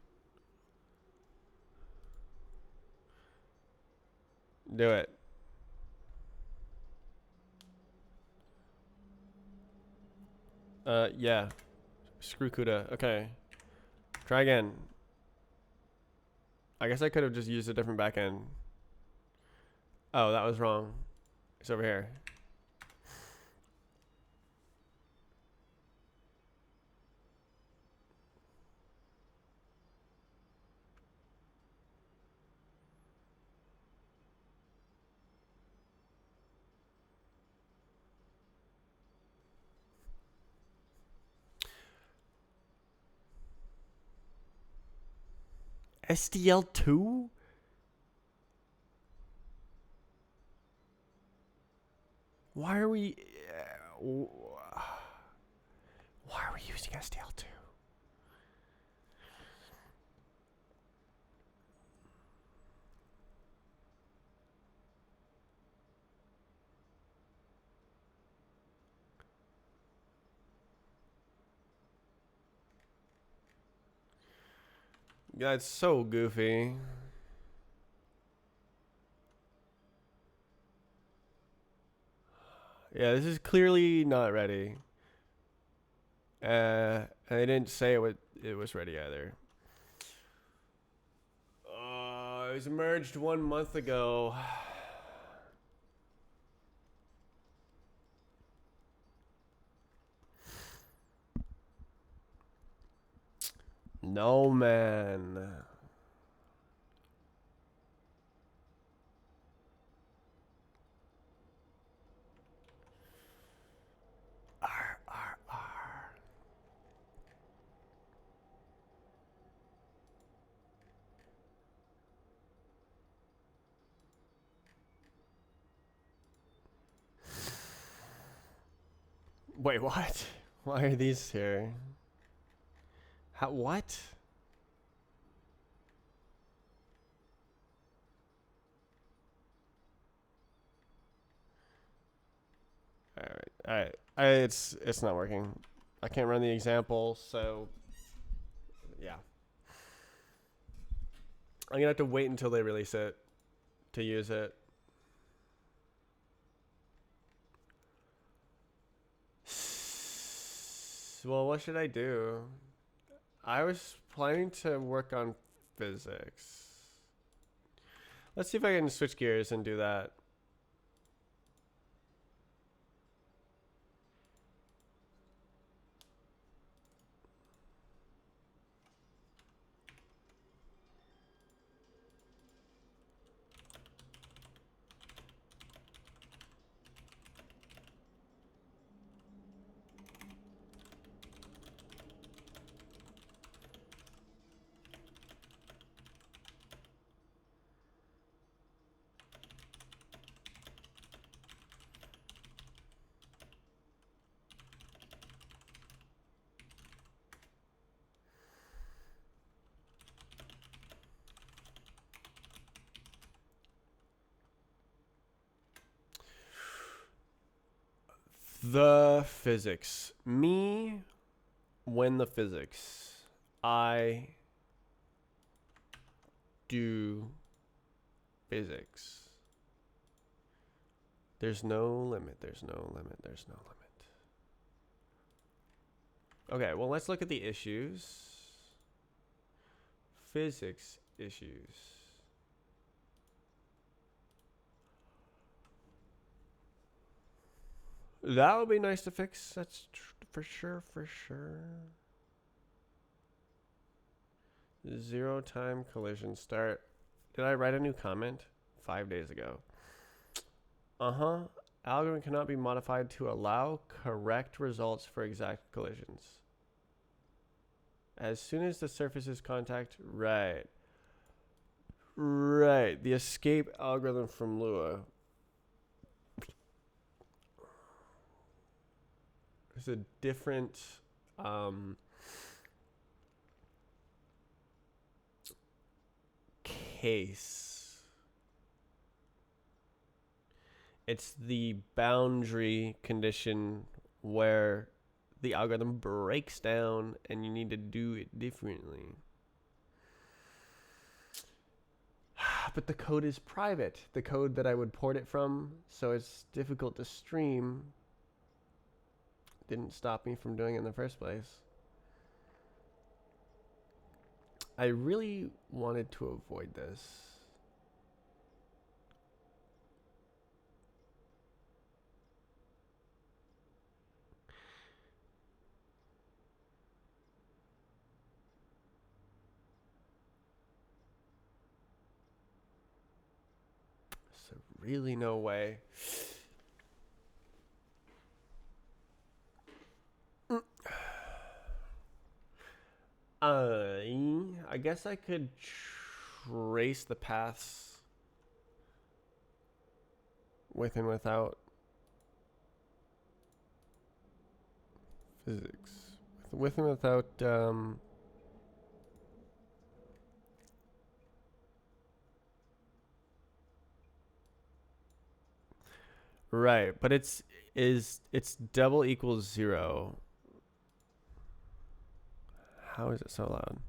Do it. Yeah. Screw CUDA. Okay. Try again. I guess I could have just used a different backend. Oh, that was wrong. It's over here. SDL2? Why are we... why are we using SDL2? That's so goofy. Yeah, this is clearly not ready. And they didn't say it was ready either. It was merged 1 month ago. No, man. R, R, R. Wait, what? Why are these here? How, what? Alright. It's not working. I can't run the example, so yeah. I'm gonna have to wait until they release it to use it. Well, what should I do? I was planning to work on physics. Let's see if I can switch gears and do that. The physics. Me, when the physics. I do physics. There's no limit. There's no limit. There's no limit. Okay, well, let's look at the issues. Physics issues. That would be nice to fix. That's for sure, for sure. 0 time collision start. Did I write a new comment 5 days ago? Algorithm cannot be modified to allow correct results for exact collisions. As soon as the surface is contact, right. Right, the escape algorithm from Lua. There's a different case. It's the boundary condition where the algorithm breaks down and you need to do it differently. But the code is private, the code that I would port it from, so it's difficult to stream. Didn't stop me from doing it in the first place. I really wanted to avoid this. So really no way. I guess I could trace the paths with and without physics. With and without right, but it's double equals 0. How is it so loud?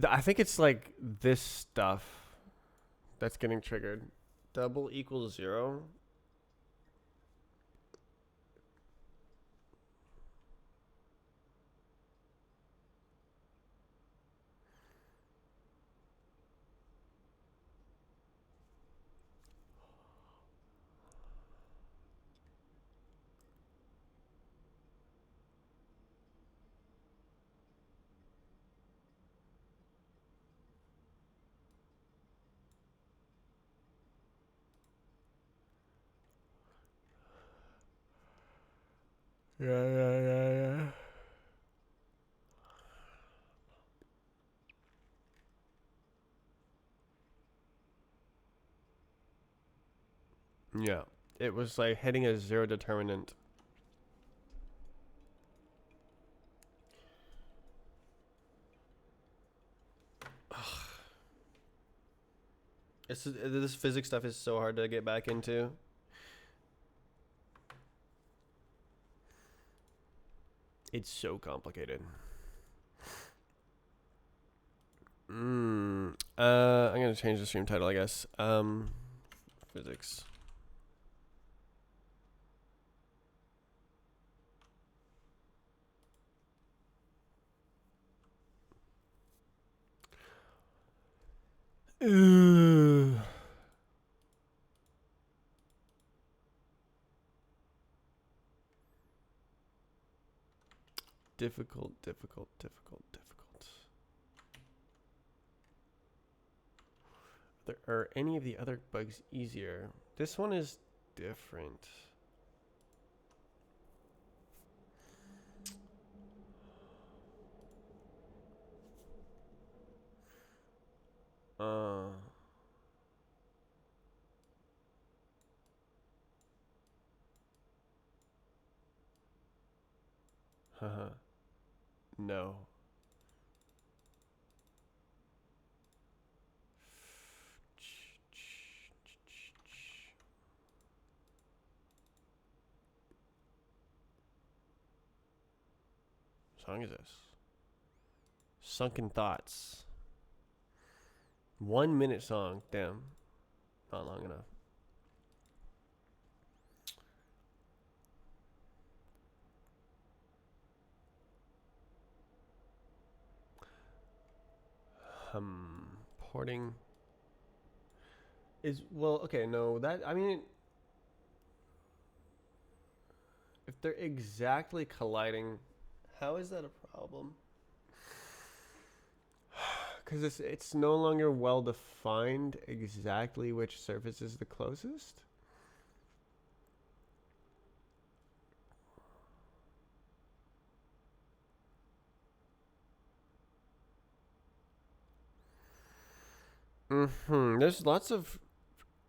I think it's like this stuff that's getting triggered. Double equals 0. Yeah. Yeah. It was like hitting a 0 determinant. This physics stuff is so hard to get back into. It's so complicated. I'm gonna change the stream title, I guess. Physics. Difficult. Are any of the other bugs easier? This one is different. No. song is this? Sunken Thoughts. 1 minute song. Damn. Not long enough. Porting is, well, okay, no, that, I mean, if they're exactly colliding, how is that a problem? Because it's no longer well defined exactly which surface is the closest. There's lots of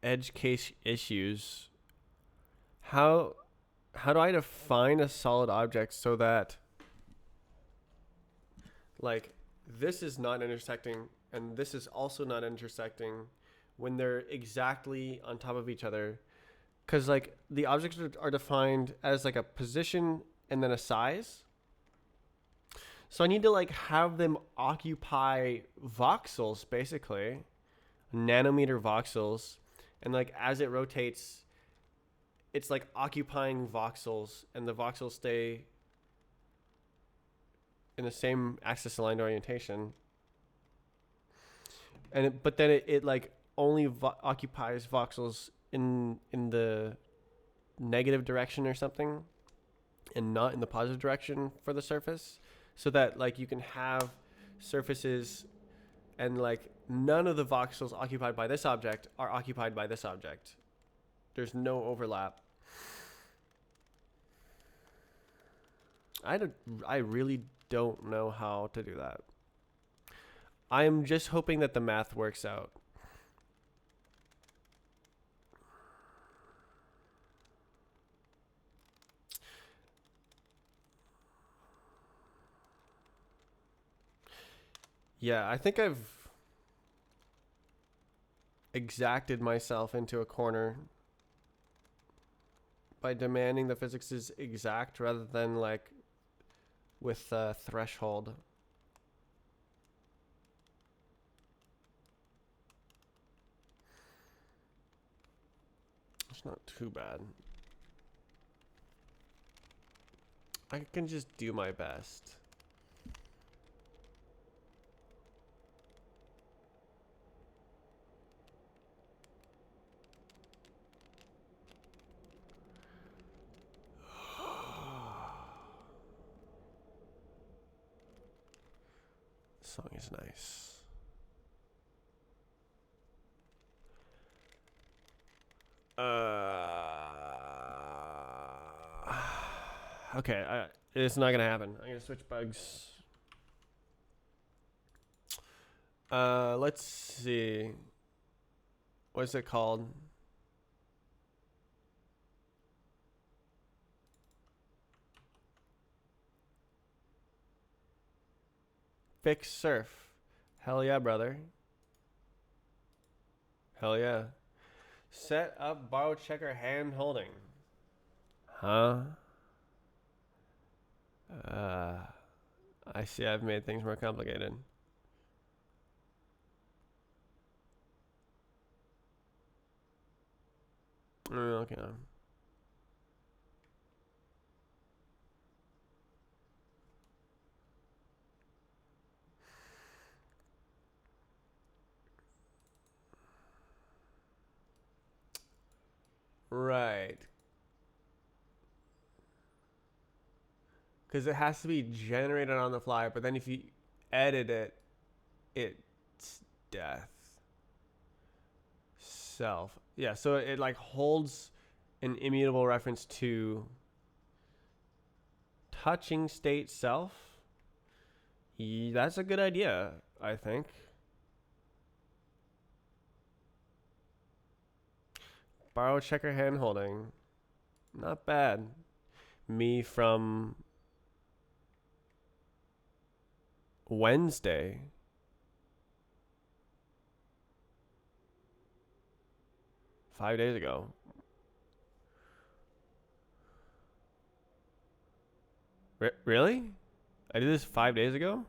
edge case issues. How do I define a solid object so that, like, this is not intersecting and this is also not intersecting when they're exactly on top of each other? Because, like, the objects are defined as like a position and then a size. So I need to, like, have them occupy voxels, basically nanometer voxels, and, like, as it rotates, it's like occupying voxels, and the voxels stay in the same axis aligned orientation. And but then it like only occupies voxels in the negative direction or something, and not in the positive direction for the surface, so that, like, you can have surfaces and, like, none of the voxels occupied by this object are occupied by this object. There's no overlap. I really don't know how to do that. I am just hoping that the math works out. Yeah, I think I've exacted myself into a corner by demanding the physics is exact rather than, like, with a threshold. It's not too bad. I can just do my best. This song is nice. Okay, it's not gonna happen. I'm gonna switch bugs. Let's see. What's it called? Fix surf. Hell yeah, brother. Hell yeah. Set up borrow checker hand holding. Huh? I see I've made things more complicated. Okay. Right. Because it has to be generated on the fly, but then if you edit it, it's death. Self. Yeah, so it, like, holds an immutable reference to touching state self. That's a good idea, I think. Borrow checker hand holding. Not bad. Me from Wednesday. Five days ago. Really? I did this 5 days ago?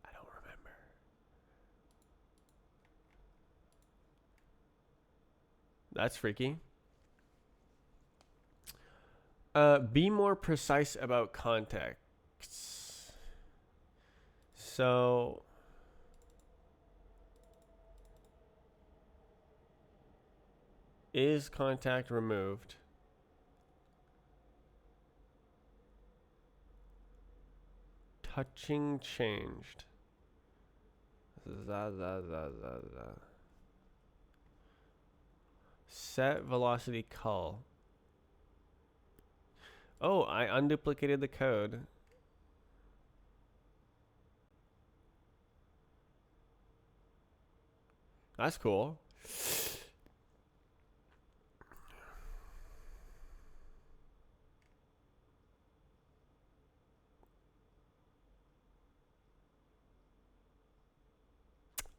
I don't remember. That's freaky. Be more precise about contexts. So, is contact removed? Touching changed. Set velocity cull. Oh, I unduplicated the code. That's cool.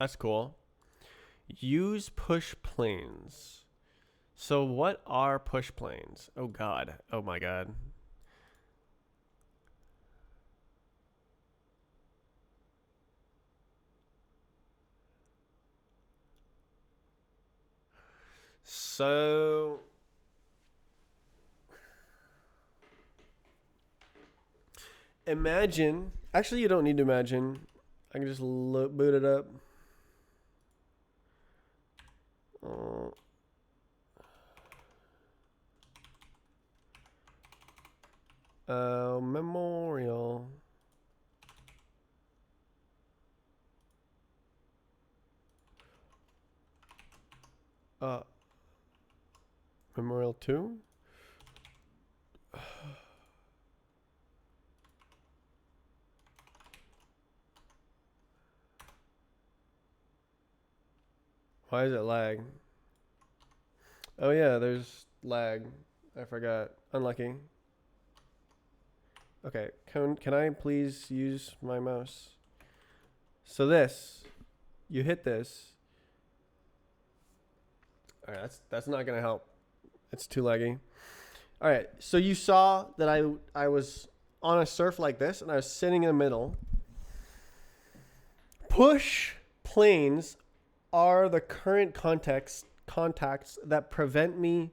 That's cool. Use push planes. So what are push planes? Oh god. Oh my god. So imagine, actually you don't need to imagine. I can just boot it up. Memorial. Memorial 2? Why is it lag? Oh yeah, there's lag. I forgot. Unlucky. Okay, can I please use my mouse? So this, you hit this. All right, that's not gonna help. It's too laggy. All right, so you saw that I was on a surf like this, and I was sitting in the middle. Push planes are the current contacts that prevent me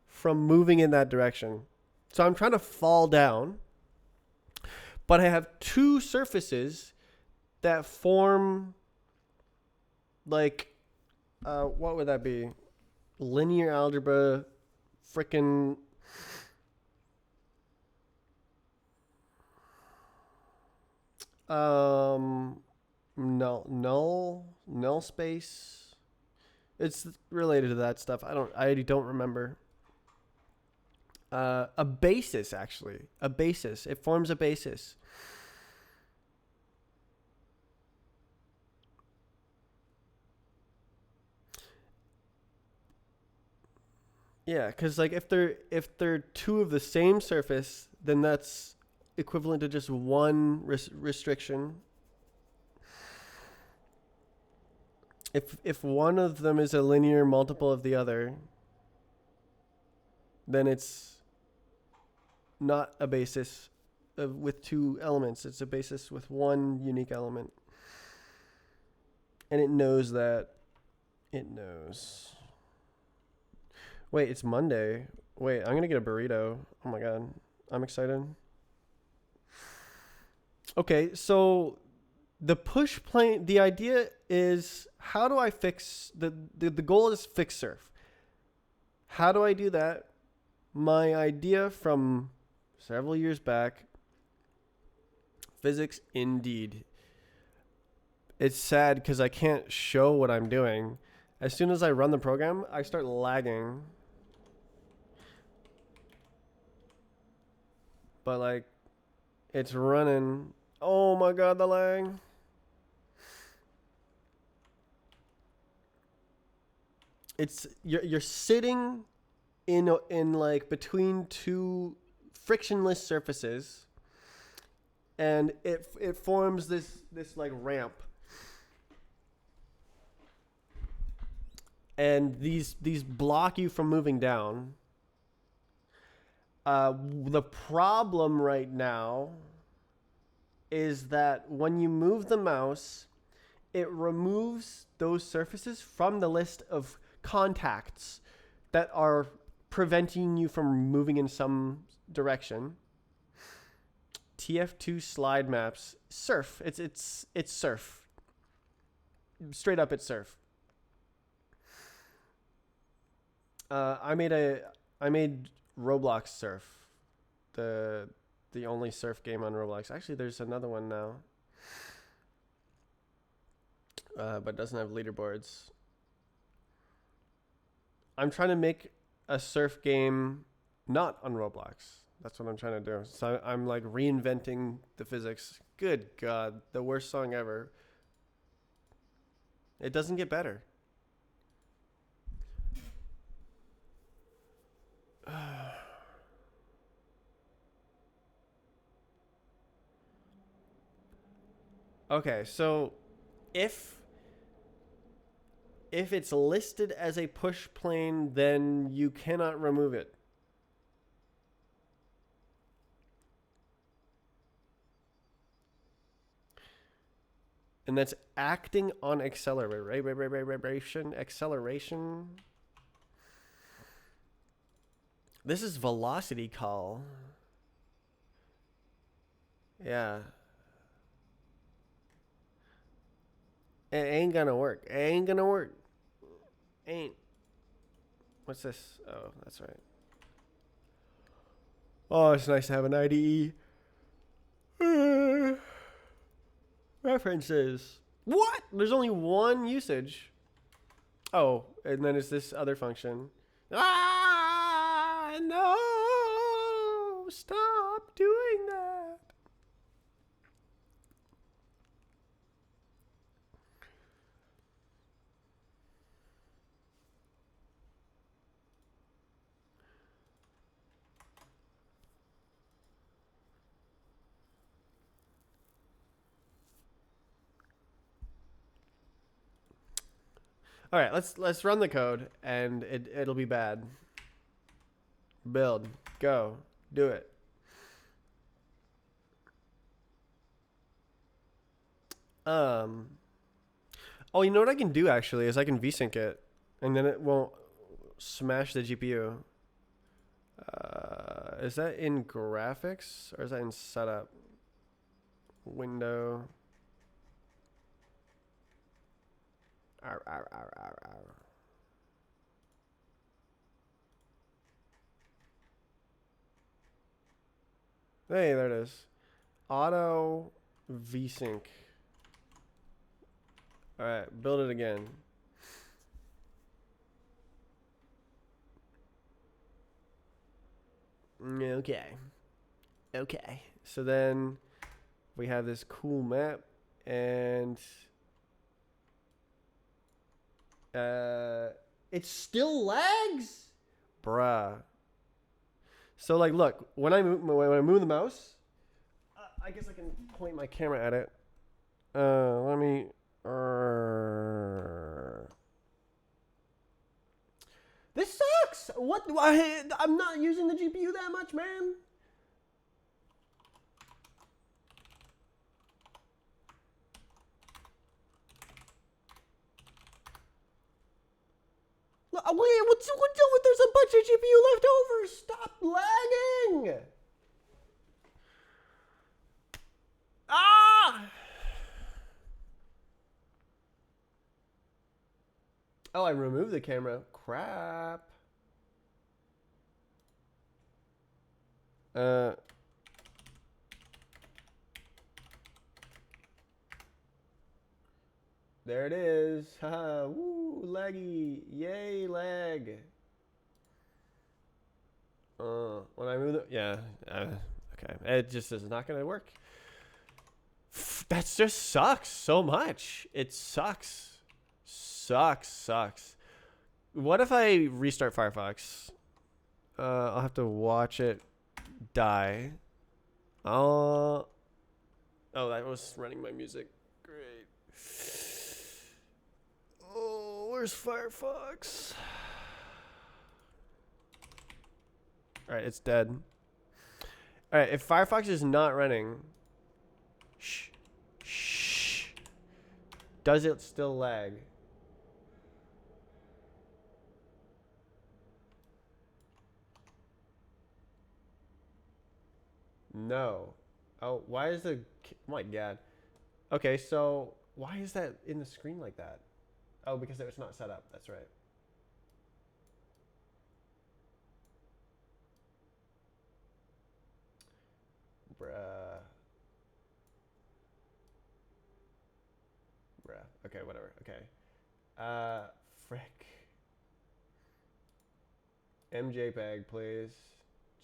from moving in that direction. So I'm trying to fall down, but I have two surfaces that form like what would that be? Linear algebra freaking null space. It's related to that stuff. I don't remember. A basis, actually. A basis. It forms a basis. Yeah, because like if they're two of the same surface, then that's equivalent to just one restriction. If one of them is a linear multiple of the other, then it's not a basis with two elements. It's a basis with one unique element. And it knows that. It knows. Wait, it's Monday. Wait, I'm going to get a burrito. Oh my god. I'm excited. Okay, so the push plane, the idea is how do I fix the goal is fix surf. How do I do that? My idea from several years back, physics indeed. It's sad because I can't show what I'm doing. As soon as I run the program, I start lagging. But like, it's running. Oh my god, the lag. It's you're sitting in like between two frictionless surfaces, and it forms this like ramp. and these block you from moving down. The problem right now is that when you move the mouse, it removes those surfaces from the list of contacts that are preventing you from moving in some direction. TF2 slide maps, surf. It's surf. Straight up, it's surf. I made Roblox Surf, the only surf game on Roblox. Actually, there's another one now, but doesn't have leaderboards. I'm trying to make a surf game not on Roblox. That's what I'm trying to do. So I'm like reinventing the physics. Good God, the worst song ever. It doesn't get better. Okay, so if it's listed as a push plane, then you cannot remove it. And that's acting on acceleration. This is velocity call. Yeah. It ain't gonna work. It ain't gonna work. Ain't. What's this? Oh, that's right. Oh, it's nice to have an IDE. References. What? There's only one usage. Oh, and then it's this other function. Ah, no! Stop doing that. All right, let's run the code, and it'll be bad. Build, go, do it. Oh, you know what I can do actually is I can VSync it, and then it won't smash the GPU. Is that in graphics or is that in setup? Window. Arr. Hey, there it is. Auto VSync. All right, build it again. Okay. So then we have this cool map, and it still lags, bruh. So like, look, when I move the mouse, I guess I can point my camera at it. Let me. This sucks. What? I'm not using the GPU that much, man. Wait, what's doing? There's a bunch of GPU left over. Stop lagging. Ah! Oh, I removed the camera. Crap. There it is. Haha. Woo, laggy. Yay, lag. When I move it, yeah. Okay. It just is not going to work. That just sucks so much. It sucks. Sucks. What if I restart Firefox? I'll have to watch it die. Oh, that was running my music. Great. Oh, where's Firefox? All right, it's dead. All right, if Firefox is not running, shh, does it still lag? No. Oh, why is the... Oh my God. Okay, so why is that in the screen like that? Oh, because it was not set up. That's right. Bruh. Okay, whatever. Okay. Frick. MJPEG, please.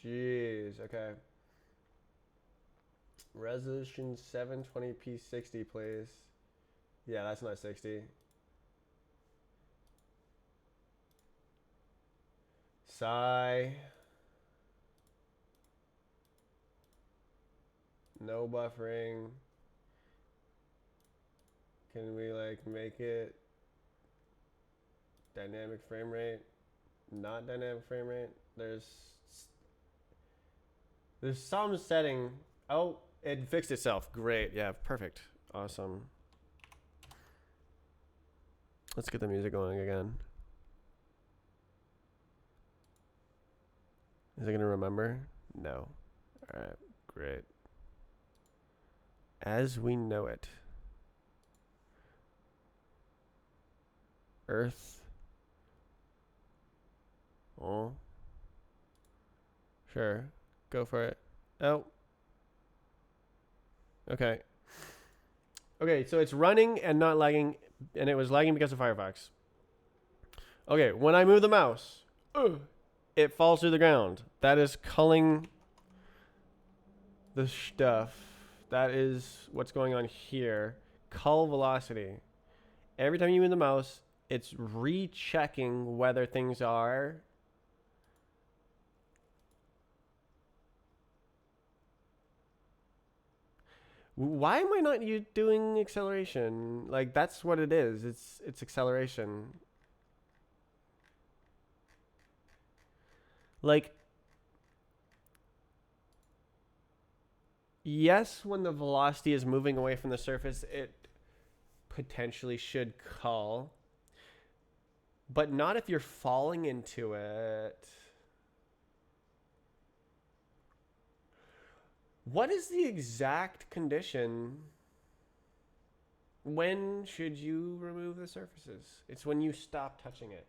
Jeez. Okay. Resolution 720p 60, please. Yeah, that's not 60. Sigh. No buffering. Can we like make it dynamic frame rate? Not dynamic frame rate. There's some setting. Oh, it fixed itself. Great. Yeah, perfect. Awesome. Let's get the music going again. Is it gonna remember? No. All right. Great. As we know it. Earth. Oh. Sure. Go for it. Oh. Okay. Okay, so it's running and not lagging, and it was lagging because of Firefox. Okay, when I move the mouse, it falls to the ground. That is culling the stuff. That is what's going on here. Cull velocity. Every time you move the mouse, it's rechecking whether things are... Why am I not doing acceleration? Like, that's what it is. It's acceleration. Like, yes, when the velocity is moving away from the surface, it potentially should cull. But not if you're falling into it. What is the exact condition? When should you remove the surfaces? It's when you stop touching it.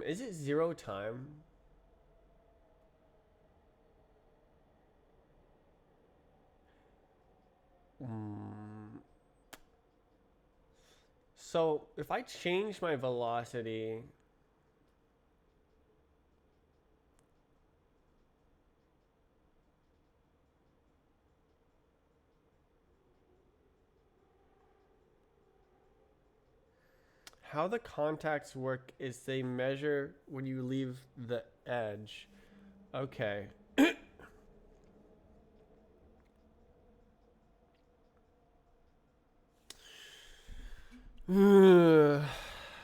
Is it 0 time? So if I change my velocity, how the contacts work is they measure when you leave the edge. Okay.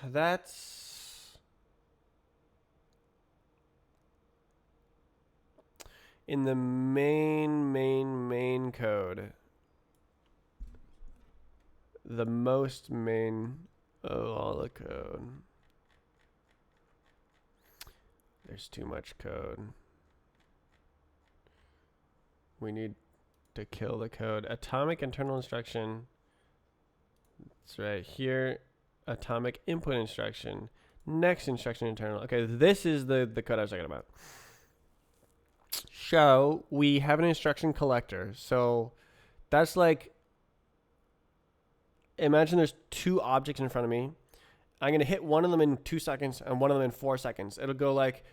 That's in the main code. The most main of all the code. There's too much code. We need to kill the code. Atomic internal instruction. It's right here. Atomic input instruction. Next instruction internal. Okay, this is the code I was talking about. So we have an instruction collector. So that's like, imagine there's two objects in front of me. I'm going to hit one of them in 2 seconds and one of them in 4 seconds. It'll go like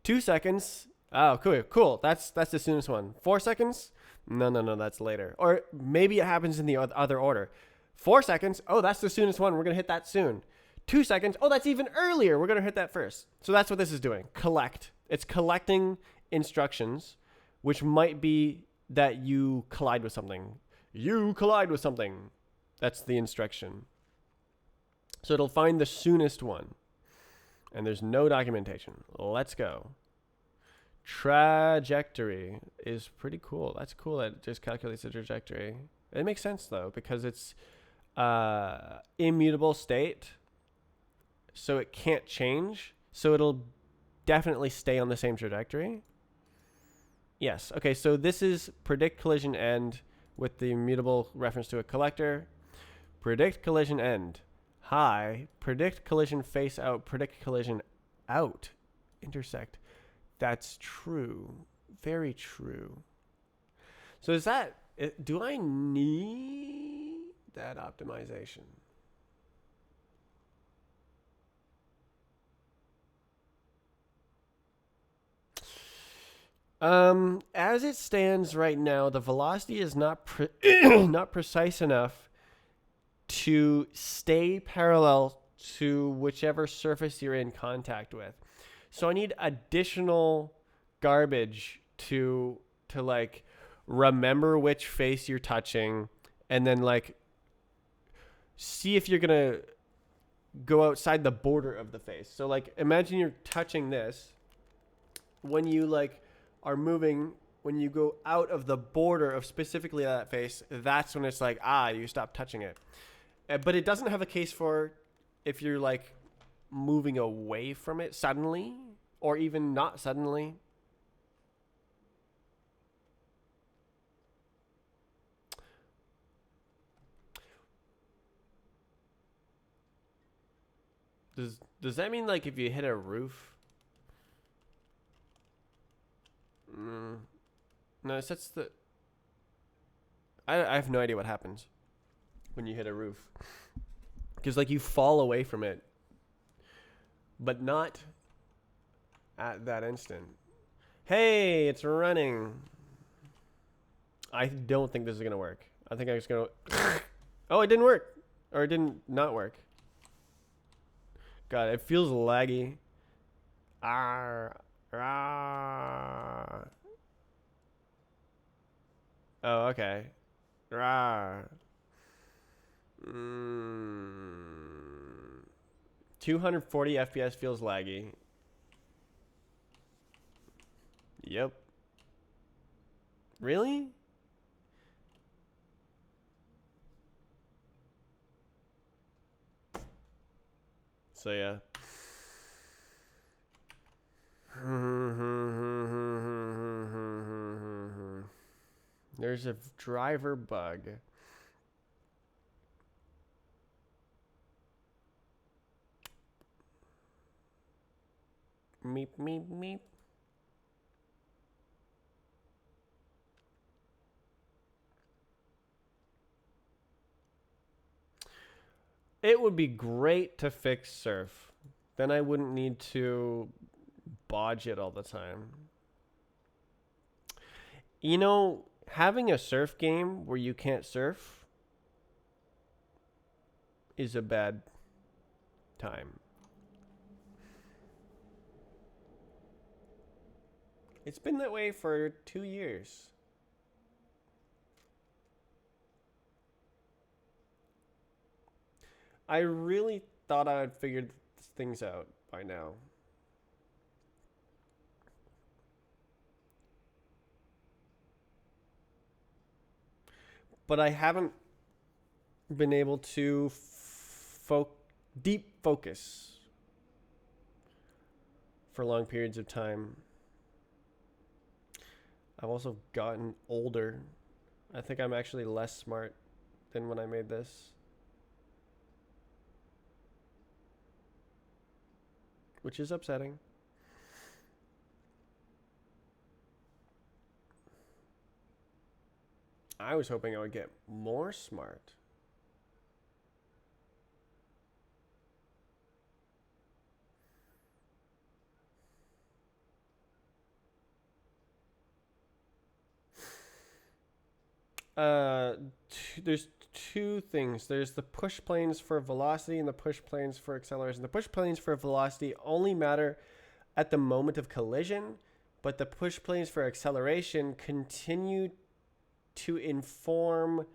2 seconds. Oh, cool. That's the soonest one. 4 seconds? No, that's later. Or maybe it happens in the other order. 4 seconds. Oh, that's the soonest one. We're going to hit that soon. 2 seconds. Oh, that's even earlier. We're going to hit that first. So that's what this is doing. Collect. It's collecting instructions, which might be that you collide with something. You collide with something. That's the instruction. So it'll find the soonest one. And there's no documentation. Let's go. Trajectory is pretty cool. That's cool that it just calculates the trajectory. It makes sense though, because it's immutable state, so it can't change. So it'll definitely stay on the same trajectory. Yes. Okay, so this is predict collision end with the immutable reference to a collector. Predict collision end. High. Predict collision face out. Predict collision out. Intersect. That's true. Very true. So is that... Do I need that optimization? As it stands right now, the velocity is not not precise enough to stay parallel to whichever surface you're in contact with. So I need additional garbage to like remember which face you're touching, and then like see if you're gonna go outside the border of the face. So like imagine you're touching this. When you like are moving, when you go out of the border of specifically that face, that's when it's like, you stop touching it. But it doesn't have a case for if you're like moving away from it suddenly, or even not suddenly. Does that mean like if you hit a roof? No, it sets the... I have no idea what happens when you hit a roof. Because like you fall away from it, but not at that instant. Hey, it's running. I don't think this is going to work. I think I'm just going to... Oh, it didn't work. Or it didn't not work. God, it feels laggy. Oh, okay. 240 FPS feels laggy. Yep. Really? So yeah. There's a driver bug. Meep, meep, meep. It would be great to fix surf. Then I wouldn't need to bodge it all the time. You know, having a surf game where you can't surf is a bad time. It's been that way for 2 years. I really thought I had figured things out by now. But I haven't been able to deep focus for long periods of time. I've also gotten older. I think I'm actually less smart than when I made this. Which is upsetting. I was hoping I would get more smart. There's two things. There's the push planes for velocity and the push planes for acceleration. The push planes for velocity only matter at the moment of collision, but the push planes for acceleration continue to inform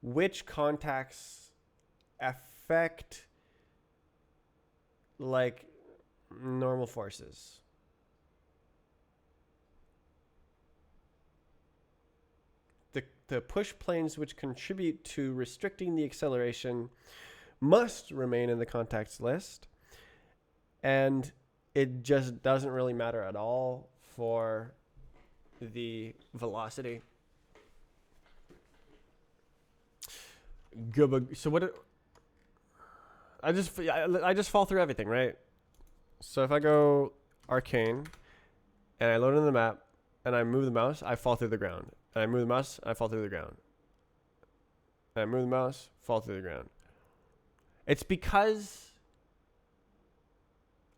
which contacts affect like normal forces. The push planes which contribute to restricting the acceleration must remain in the contacts list, and it just doesn't really matter at all for the velocity. So what? I just fall through everything, right? So if I go arcane and I load in the map and I move the mouse, I fall through the ground. And I move the mouse, I fall through the ground. And I move the mouse, fall through the ground. It's because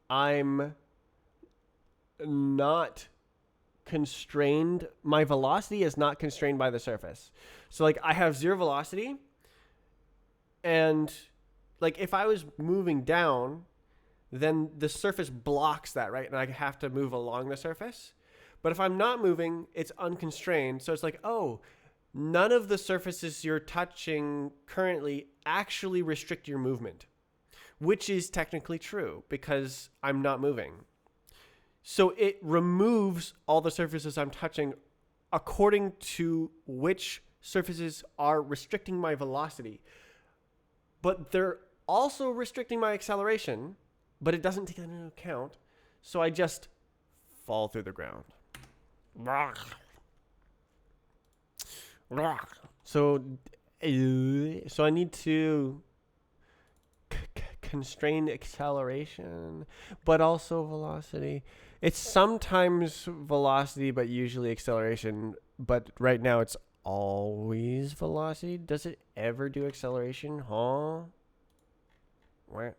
I'm not constrained. My velocity is not constrained by the surface. So like I have 0 velocity, and like if I was moving down, then the surface blocks that, right? And I have to move along the surface. But if I'm not moving, it's unconstrained. So it's like, oh, none of the surfaces you're touching currently actually restrict your movement, which is technically true because I'm not moving. So it removes all the surfaces I'm touching according to which surfaces are restricting my velocity. But they're also restricting my acceleration, but it doesn't take that into account. So I just fall through the ground. So I need to constrain acceleration, but also velocity. It's sometimes velocity, but usually acceleration. But right now it's always velocity. Does it ever do acceleration? Huh? Where?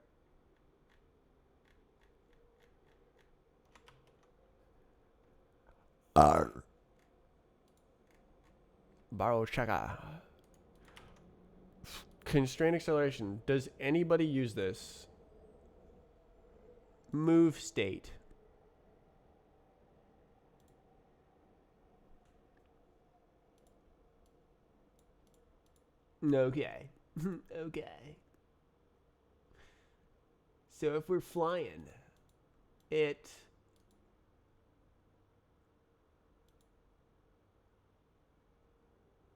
Borrow checker. Constraint acceleration. Does anybody use this? Move state. Okay. Okay. So if we're flying, it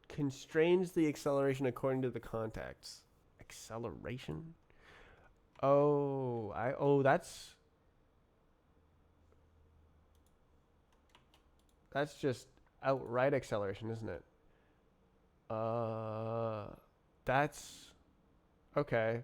constrains the acceleration according to the contacts. Acceleration? That's just outright acceleration, isn't it? That's okay.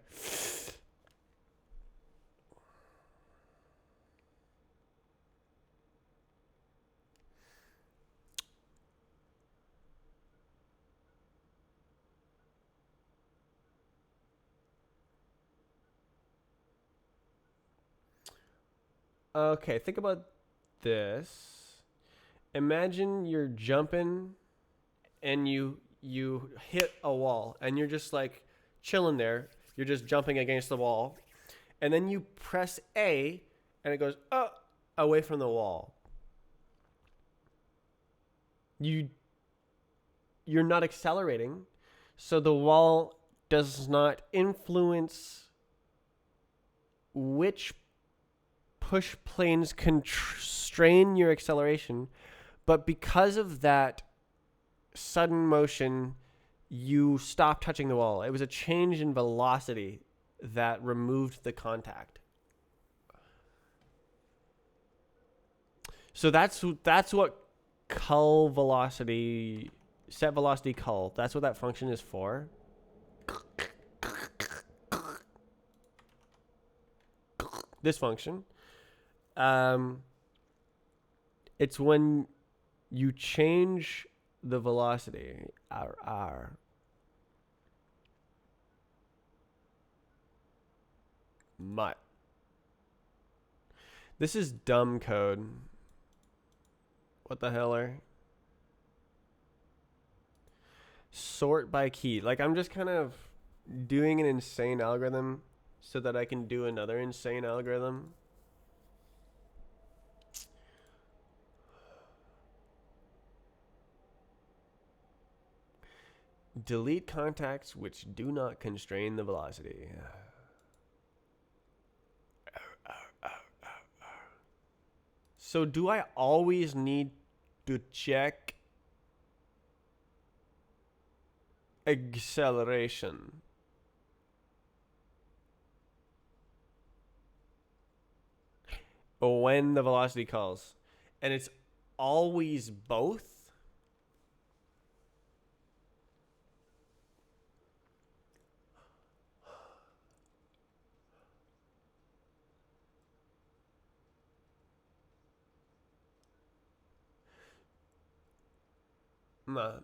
Okay, think about this. Imagine you're jumping and you hit a wall and you're just like chilling there. You're just jumping against the wall. And then you press A and it goes away from the wall. You're not accelerating, so the wall does not influence which push planes constrain your acceleration, but because of that sudden motion, you stop touching the wall. It was a change in velocity that removed the contact. So that's what cull velocity, set velocity cull, that's what that function is for. This function. It's when you change the velocity, r. Mutt. This is dumb code. What the heller? Sort by key. Like, I'm just kind of doing an insane algorithm so that I can do another insane algorithm. Delete contacts which do not constrain the velocity. So do I always need to check acceleration? When the velocity calls. And it's always both?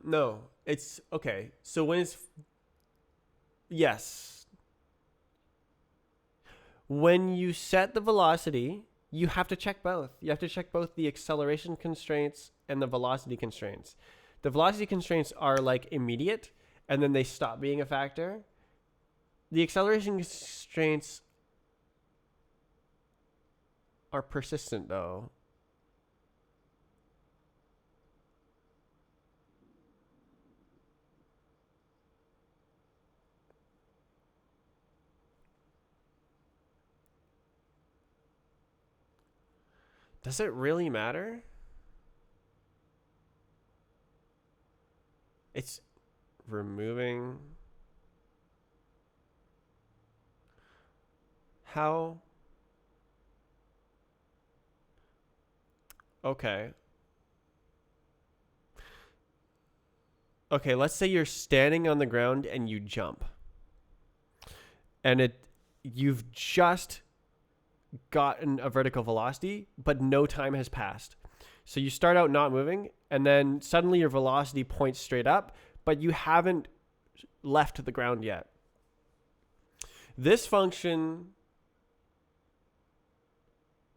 No. It's okay. So when it's yes. When you set the velocity, you have to check both. You have to check both the acceleration constraints and the velocity constraints. The velocity constraints are like immediate and then they stop being a factor. The acceleration constraints are persistent though. Does it really matter? It's removing. How? Okay. Okay, let's say you're standing on the ground and you jump. And you've just gotten a vertical velocity, but no time has passed. So you start out not moving, and then suddenly your velocity points straight up, but you haven't left the ground yet. This function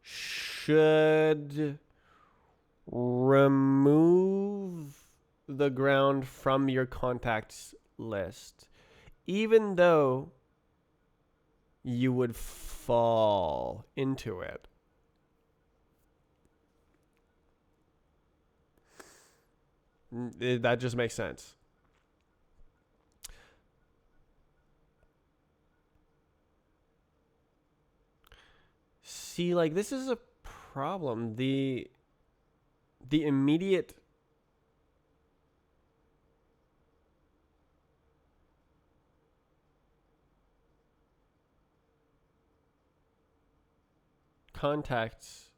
should remove the ground from your contacts list, even though you would fall into it. That just makes sense. See, like this is a problem. The immediate contacts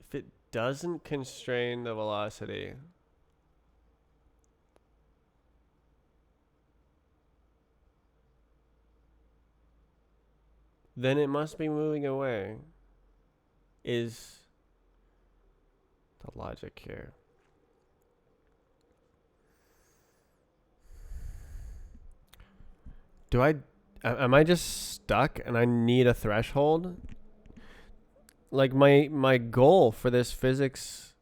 if it doesn't constrain the velocity, then it must be moving away. Is the logic here. Am I just stuck and I need a threshold? Like my goal for this physics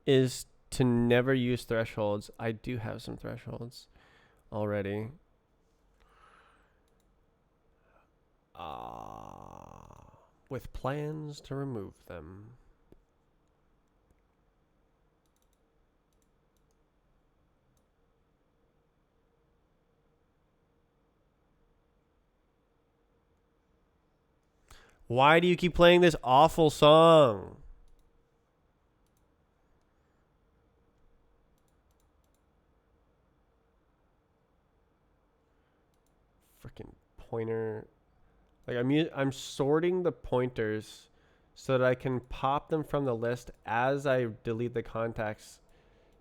is to never use thresholds. I do have some thresholds already. With plans to remove them. Why do you keep playing this awful song? Freaking pointer. Like I'm sorting the pointers so that I can pop them from the list as I delete the contacts,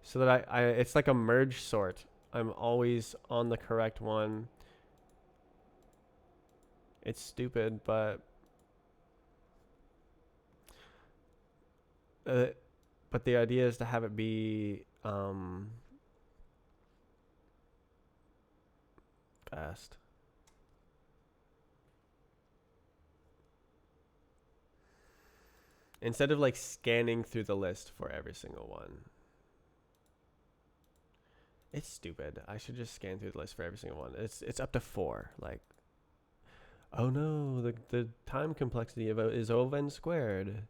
so that I it's like a merge sort. I'm always on the correct one. It's stupid, but the idea is to have it be fast. Instead of like scanning through the list for every single one. It's stupid. I should just scan through the list for every single one. It's up to 4. Like, oh no, the time complexity of is O of n squared.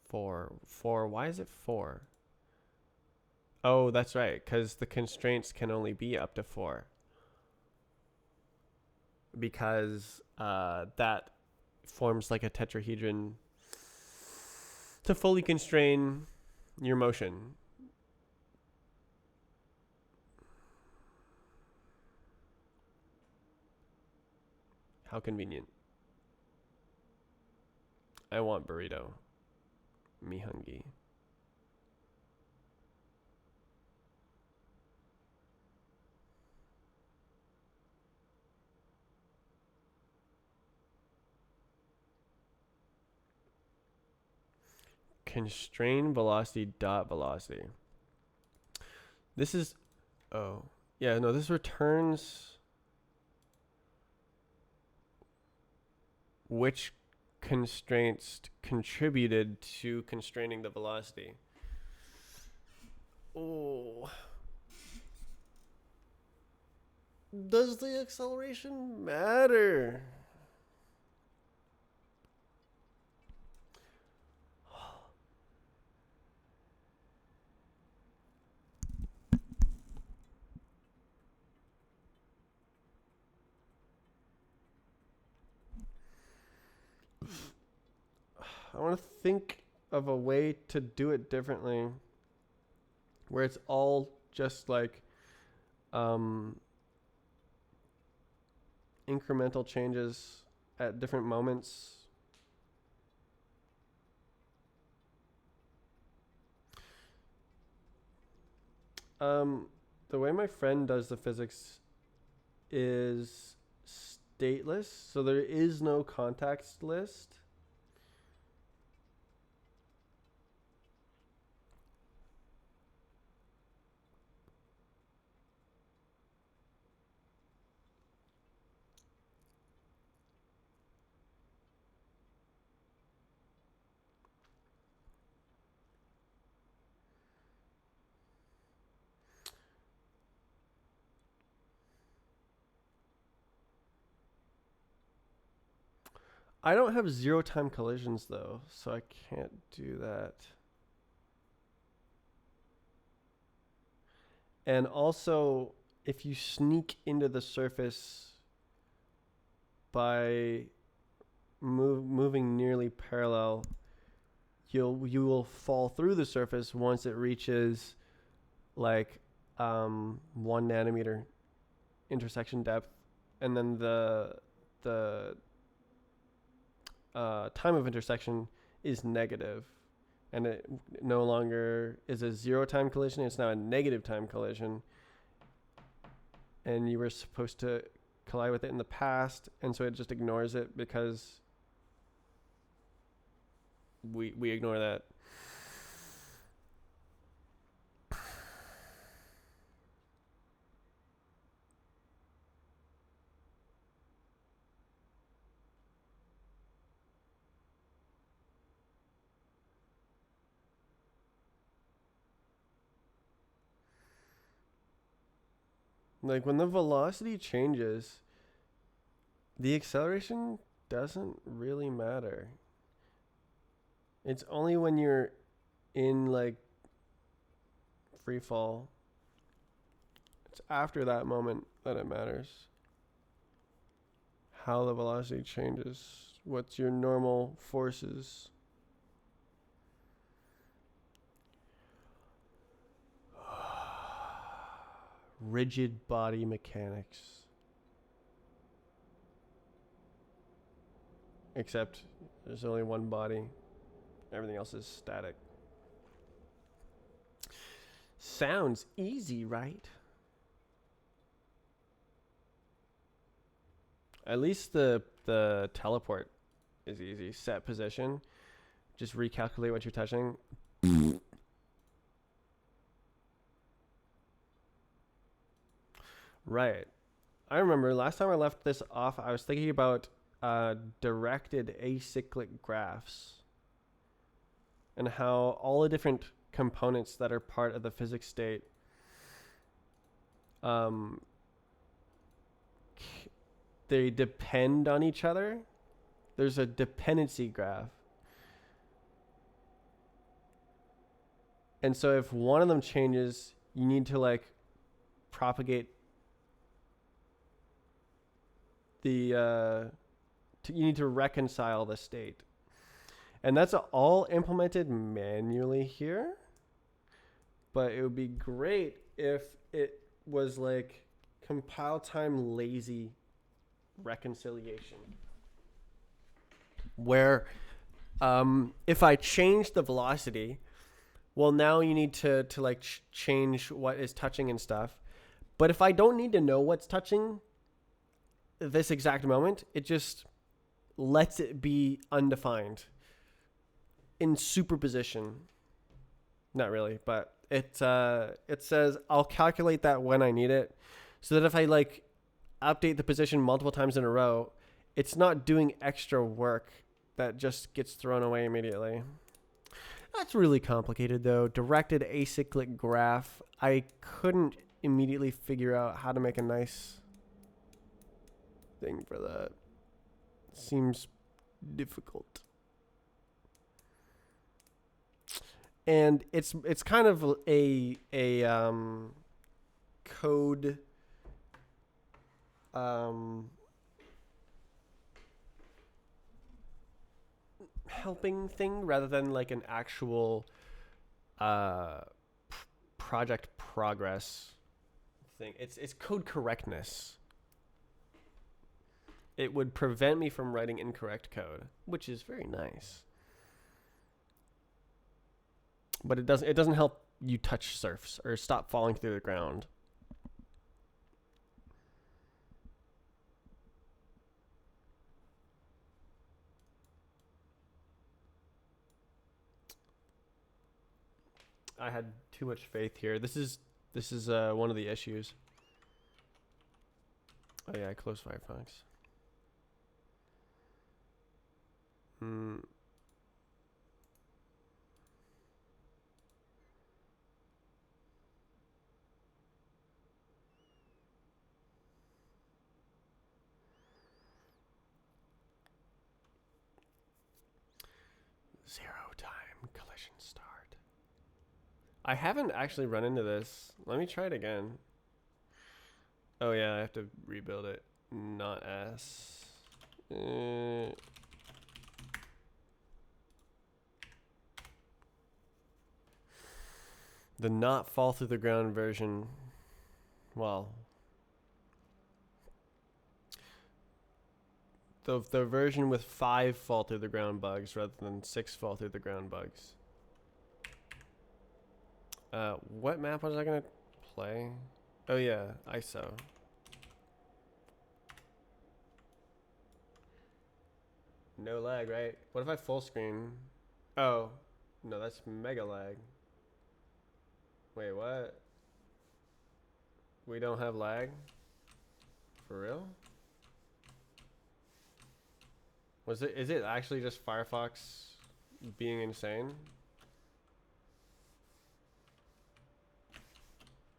Four. Why is it 4? Oh, that's right, because the constraints can only be up to 4. Because that forms like a tetrahedron to fully constrain your motion. How convenient. I want burrito. Me hungry. Constrain velocity dot velocity. This is, oh yeah, no, this returns which constraints contributed to constraining the velocity. Oh, does the acceleration matter? I want to think of a way to do it differently where it's all just like incremental changes at different moments. The way my friend does the physics is stateless, so there is no context list. I don't have zero time collisions though, so I can't do that. And also, if you sneak into the surface by moving nearly parallel, you will fall through the surface once it reaches like 1 nanometer intersection depth, and then the time of intersection is negative, and it no longer is a zero time collision. It's now a negative time collision, and you were supposed to collide with it in the past, and so it just ignores it because we ignore that. Like when the velocity changes, the acceleration doesn't really matter. It's only when you're in like free fall. It's after that moment that it matters. How the velocity changes. What's your normal forces? Rigid body mechanics. Except there's only one body. Everything else is static. Sounds easy, right? At least the teleport is easy. Set position. Just recalculate what you're touching. Right. I remember last time I left this off, I was thinking about directed acyclic graphs and how all the different components that are part of the physics state they depend on each other. There's a dependency graph. And so if one of them changes, you need to like propagate the you need to reconcile the state. And that's all implemented manually here. But it would be great if it was like compile time lazy reconciliation. Where if I change the velocity, well, now you need to like change what is touching and stuff. But if I don't need to know what's touching this exact moment, it just lets it be undefined in superposition. Not really, but it says I'll calculate that when I need it, so that if I like update the position multiple times in a row, it's not doing extra work that just gets thrown away immediately. That's really complicated though. Directed acyclic graph. I couldn't immediately figure out how to make a nice thing for that. Seems difficult. And it's kind of a code helping thing rather than like an actual project progress thing. It's code correctness. It would prevent me from writing incorrect code, which is very nice. But it doesn't help you touch surfs or stop falling through the ground. I had too much faith here. This is one of the issues. Oh yeah, I closed Firefox. 0 time collision start. I haven't actually run into this. Let me try it again. Oh yeah, I have to rebuild it. Not S. The not fall through the ground version. Well, the version with 5 fall through the ground bugs rather than 6 fall through the ground bugs. What map was I gonna play? Oh yeah, ISO. No lag, right? What if I full screen? Oh, no, that's mega lag. Wait, what? We don't have lag? For real? Is it actually just Firefox being insane?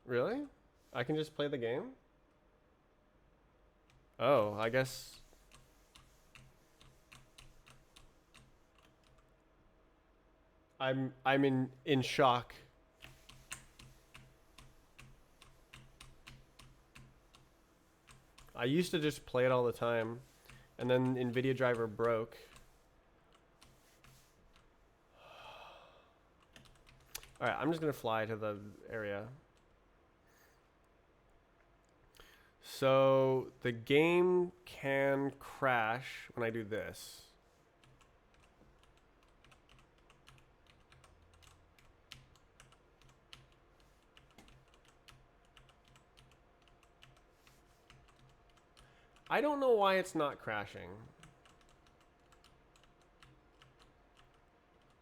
Really? I can just play the game? Oh, I guess. I'm in shock. I used to just play it all the time, and then NVIDIA driver broke. All right, I'm just gonna fly to the area. So the game can crash when I do this. I don't know why it's not crashing.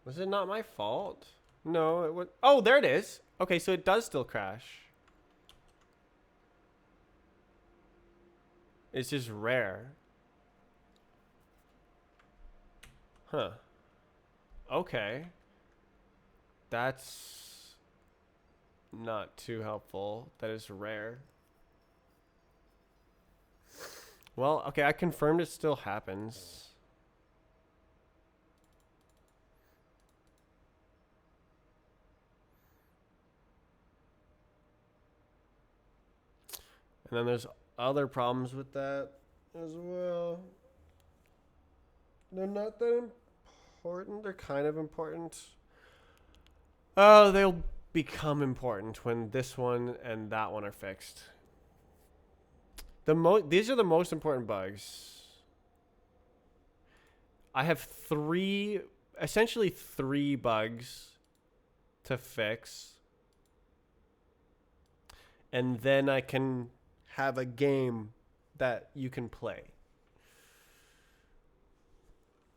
Was it not my fault? No, it was. Oh, there it is. Okay, so it does still crash. It's just rare. Huh. Okay. That's not too helpful. That is rare. Well, okay, I confirmed it still happens. And then there's other problems with that as well. They're not that important. They're kind of important. Oh, they'll become important when this one and that one are fixed. These are the most important bugs. I have essentially three bugs to fix. And then I can have a game that you can play.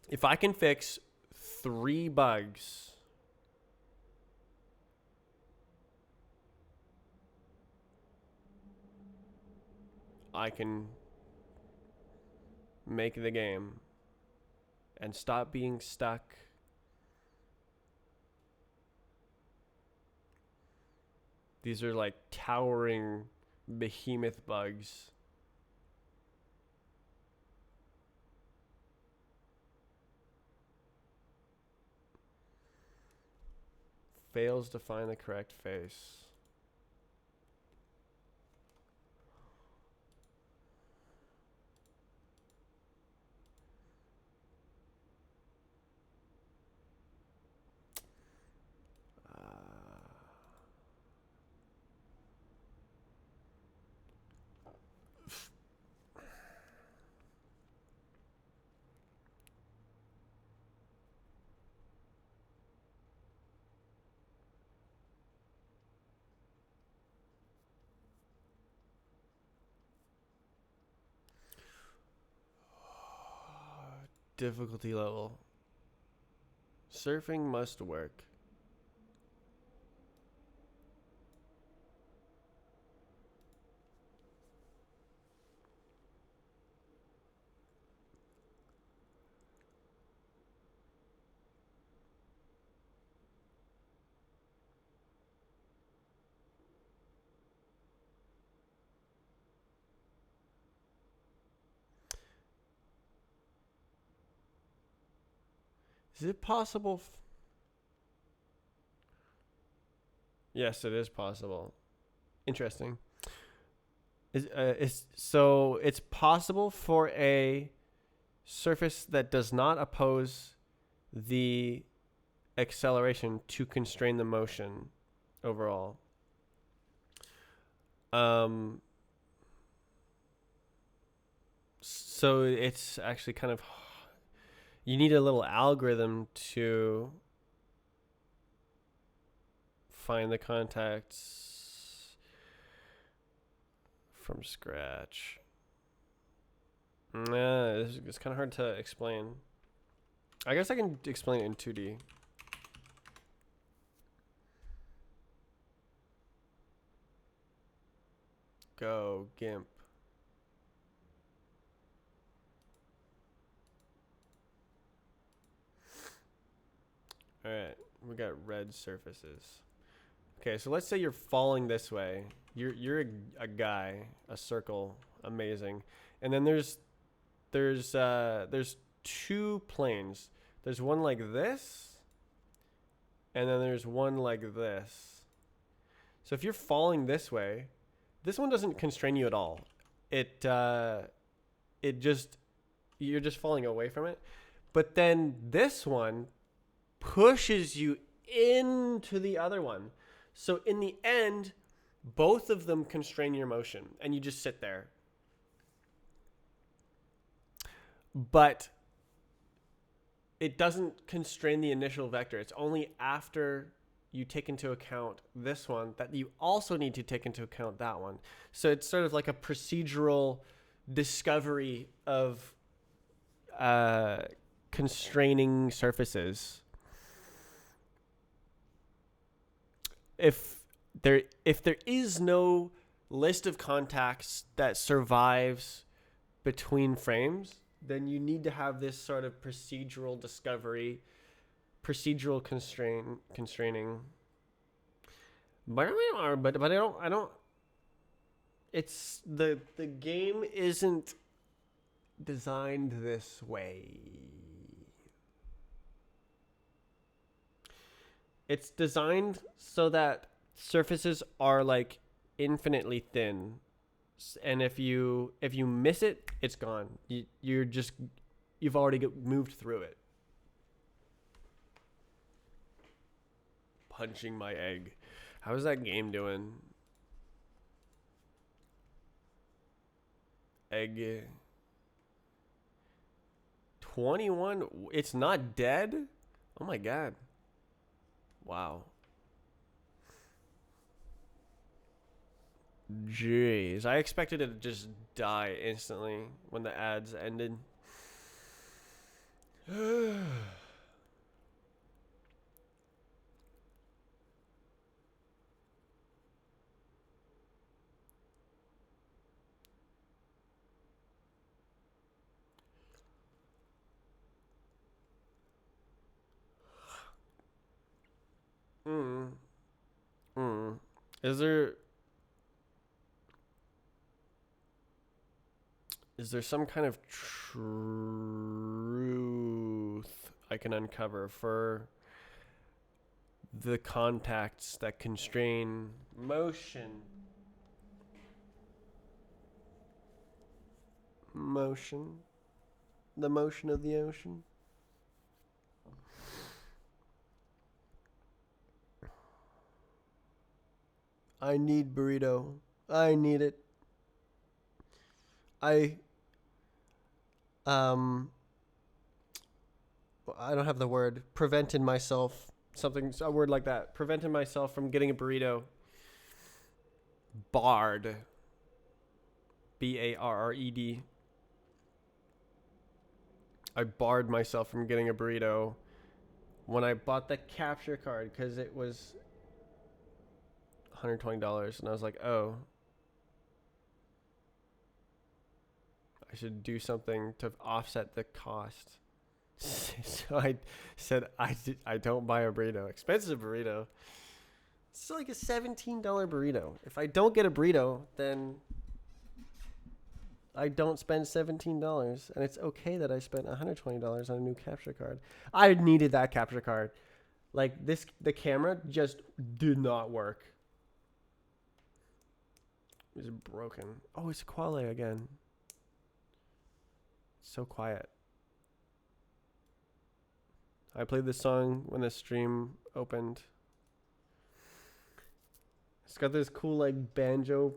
If I can fix 3 bugs, I can make the game and stop being stuck. These are like towering behemoth bugs. Fails to find the correct face. Difficulty level. Surfing must work. Is it possible? Yes, it is possible. Interesting. So it's possible for a surface that does not oppose the acceleration to constrain the motion overall. So it's actually kind of, you need a little algorithm to find the contacts from scratch. It's kind of hard to explain. I guess I can explain it in 2D. Go, GIMP. Alright, we got red surfaces. Okay, so let's say you're falling this way. You're a guy, a circle, amazing. And then there's 2 planes. There's one like this, and then there's one like this. So if you're falling this way, this one doesn't constrain you at all. You're just falling away from it. But then this one pushes you into the other one. So in the end, both of them constrain your motion, and you just sit there. But it doesn't constrain the initial vector. It's only after you take into account this one that you also need to take into account that one. So it's sort of like a procedural discovery of constraining surfaces. If there is no list of contacts that survives between frames, then you need to have this sort of procedural discovery, procedural constraining. But I don't. It's the game isn't designed this way. It's designed so that surfaces are like infinitely thin, and if you miss it, it's gone. You've already moved through it. Punching my egg. How's that game doing? Egg 21. It's not dead? Oh my god. Wow. Jeez. I expected it to just die instantly when the ads ended. Mm. Mm. Is there some kind of truth I can uncover for the contacts that constrain motion? Motion. The motion of the ocean. I need burrito. I need it. I um I don't have the word. Prevented myself, a word like that. Prevented myself from getting a burrito. Barred. Barred. I barred myself from getting a burrito when I bought the capture card because it was $120, and I was like, oh, I should do something to offset the cost. So I said I don't buy a burrito. Expensive burrito. It's like a $17 burrito. If I don't get a burrito, then I don't spend $17, and it's okay that I spent $120 on a new capture card. I needed that capture card. Like the camera just did not work. It was broken. Oh, it's Quale again. It's so quiet. I played this song when the stream opened. It's got this cool like banjo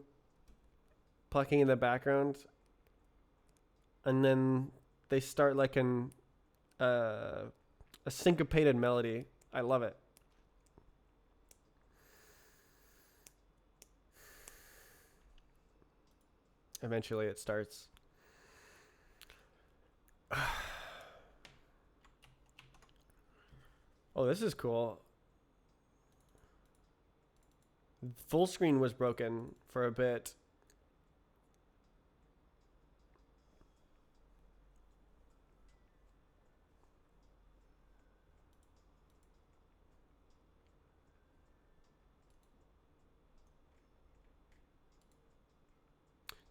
plucking in the background, and then they start like a syncopated melody. I love it. Eventually it starts. Oh, this is cool. Full screen was broken for a bit.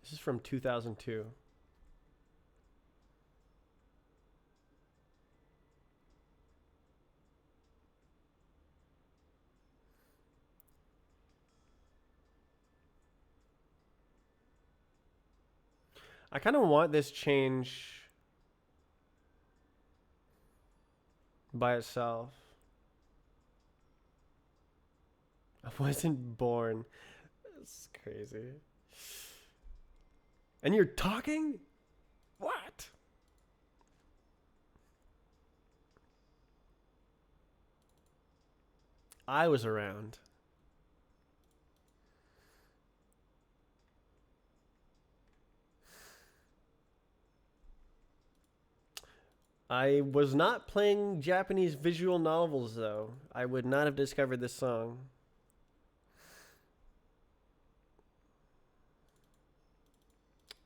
This is from 2002. I kind of want this change by itself. I wasn't born. It's crazy. And you're talking? What? I was around. I was not playing Japanese visual novels, though. I would not have discovered this song.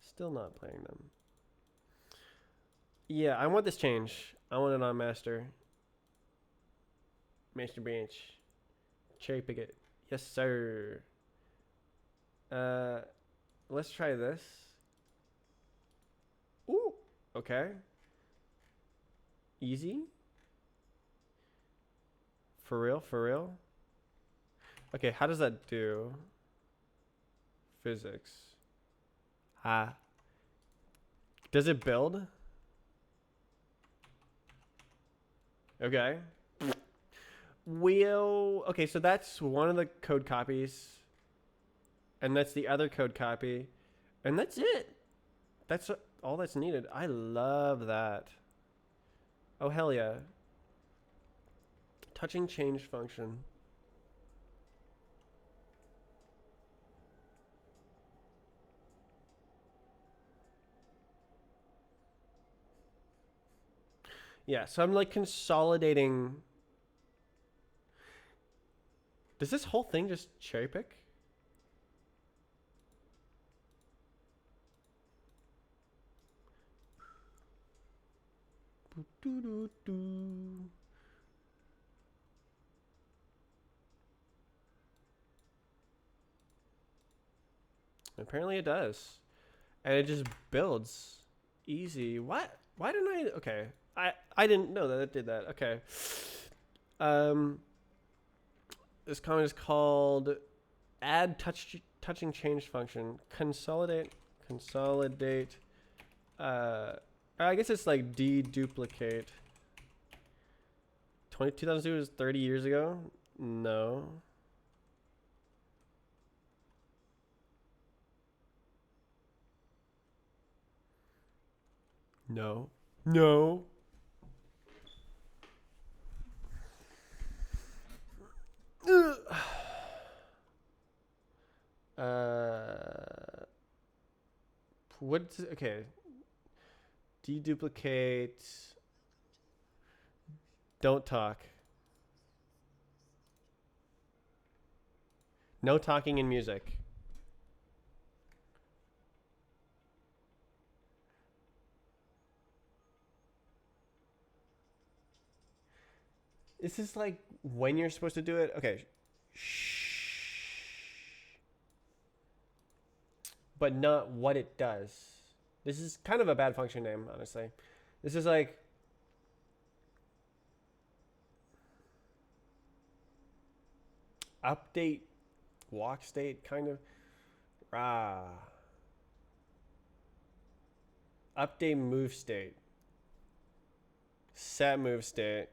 Still not playing them. Yeah, I want this change. I want it on master. Master branch. Cherry pick it. Yes, sir. Uh, let's try this. Ooh. Okay. Easy. For real? For real? Okay, how does that do? Physics. Ah. Does it build? Okay. Okay, so that's one of the code copies. And that's the other code copy. And that's it. That's all that's needed. I love that. Oh, hell yeah. Touching change function. Yeah, so I'm like consolidating. Does this whole thing just cherry pick? Apparently it does. And it just builds. Easy. What? Why didn't I? Okay. I didn't know that it did that. Okay. Um, this comment is called add touching change function. Consolidate. I guess it's like deduplicate. 2002 is 30 years ago? No. No. No. What's okay? Deduplicate. Don't talk. No talking in music. This is like when you're supposed to do it. Okay. Shh. But not what it does. This is kind of a bad function name, honestly. This is like update walk state kind of. Ah. Update move state. Set move state.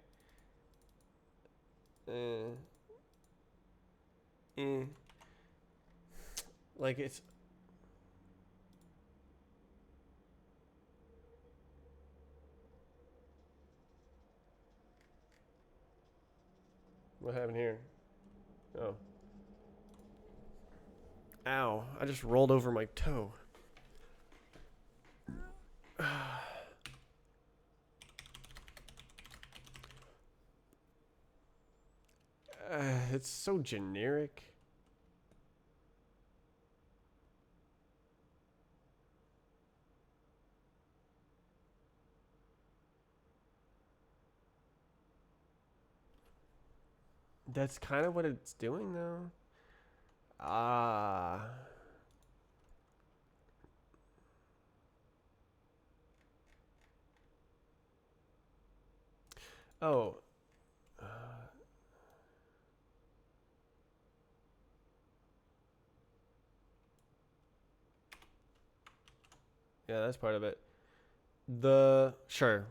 Like it's what happened here? Oh. Ow. I just rolled over my toe. It's so generic. That's kind of what it's doing though. Ah. Oh. Yeah, that's part of it. Sure.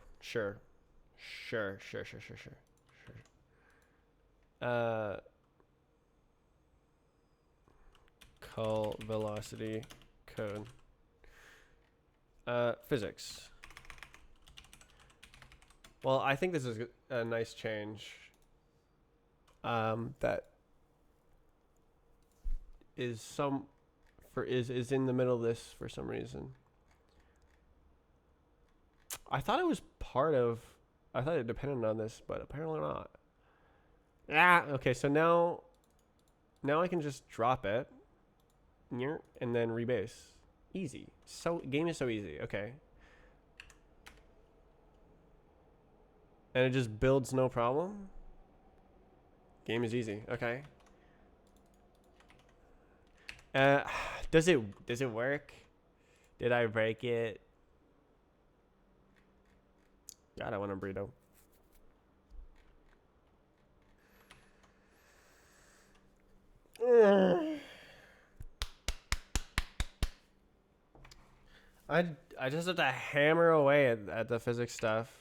Uh Call velocity code. Physics. Well, I think this is a nice change. That is in the middle of this for some reason. I thought it was part of. I thought it depended on this, but apparently not. Ah, okay. So now I can just drop it, and then rebase. Easy. So game is so easy. Okay. And it just builds no problem? Game is easy. Okay. Does it work? Did I break it? God, I want a burrito. I just have to hammer away at the physics stuff.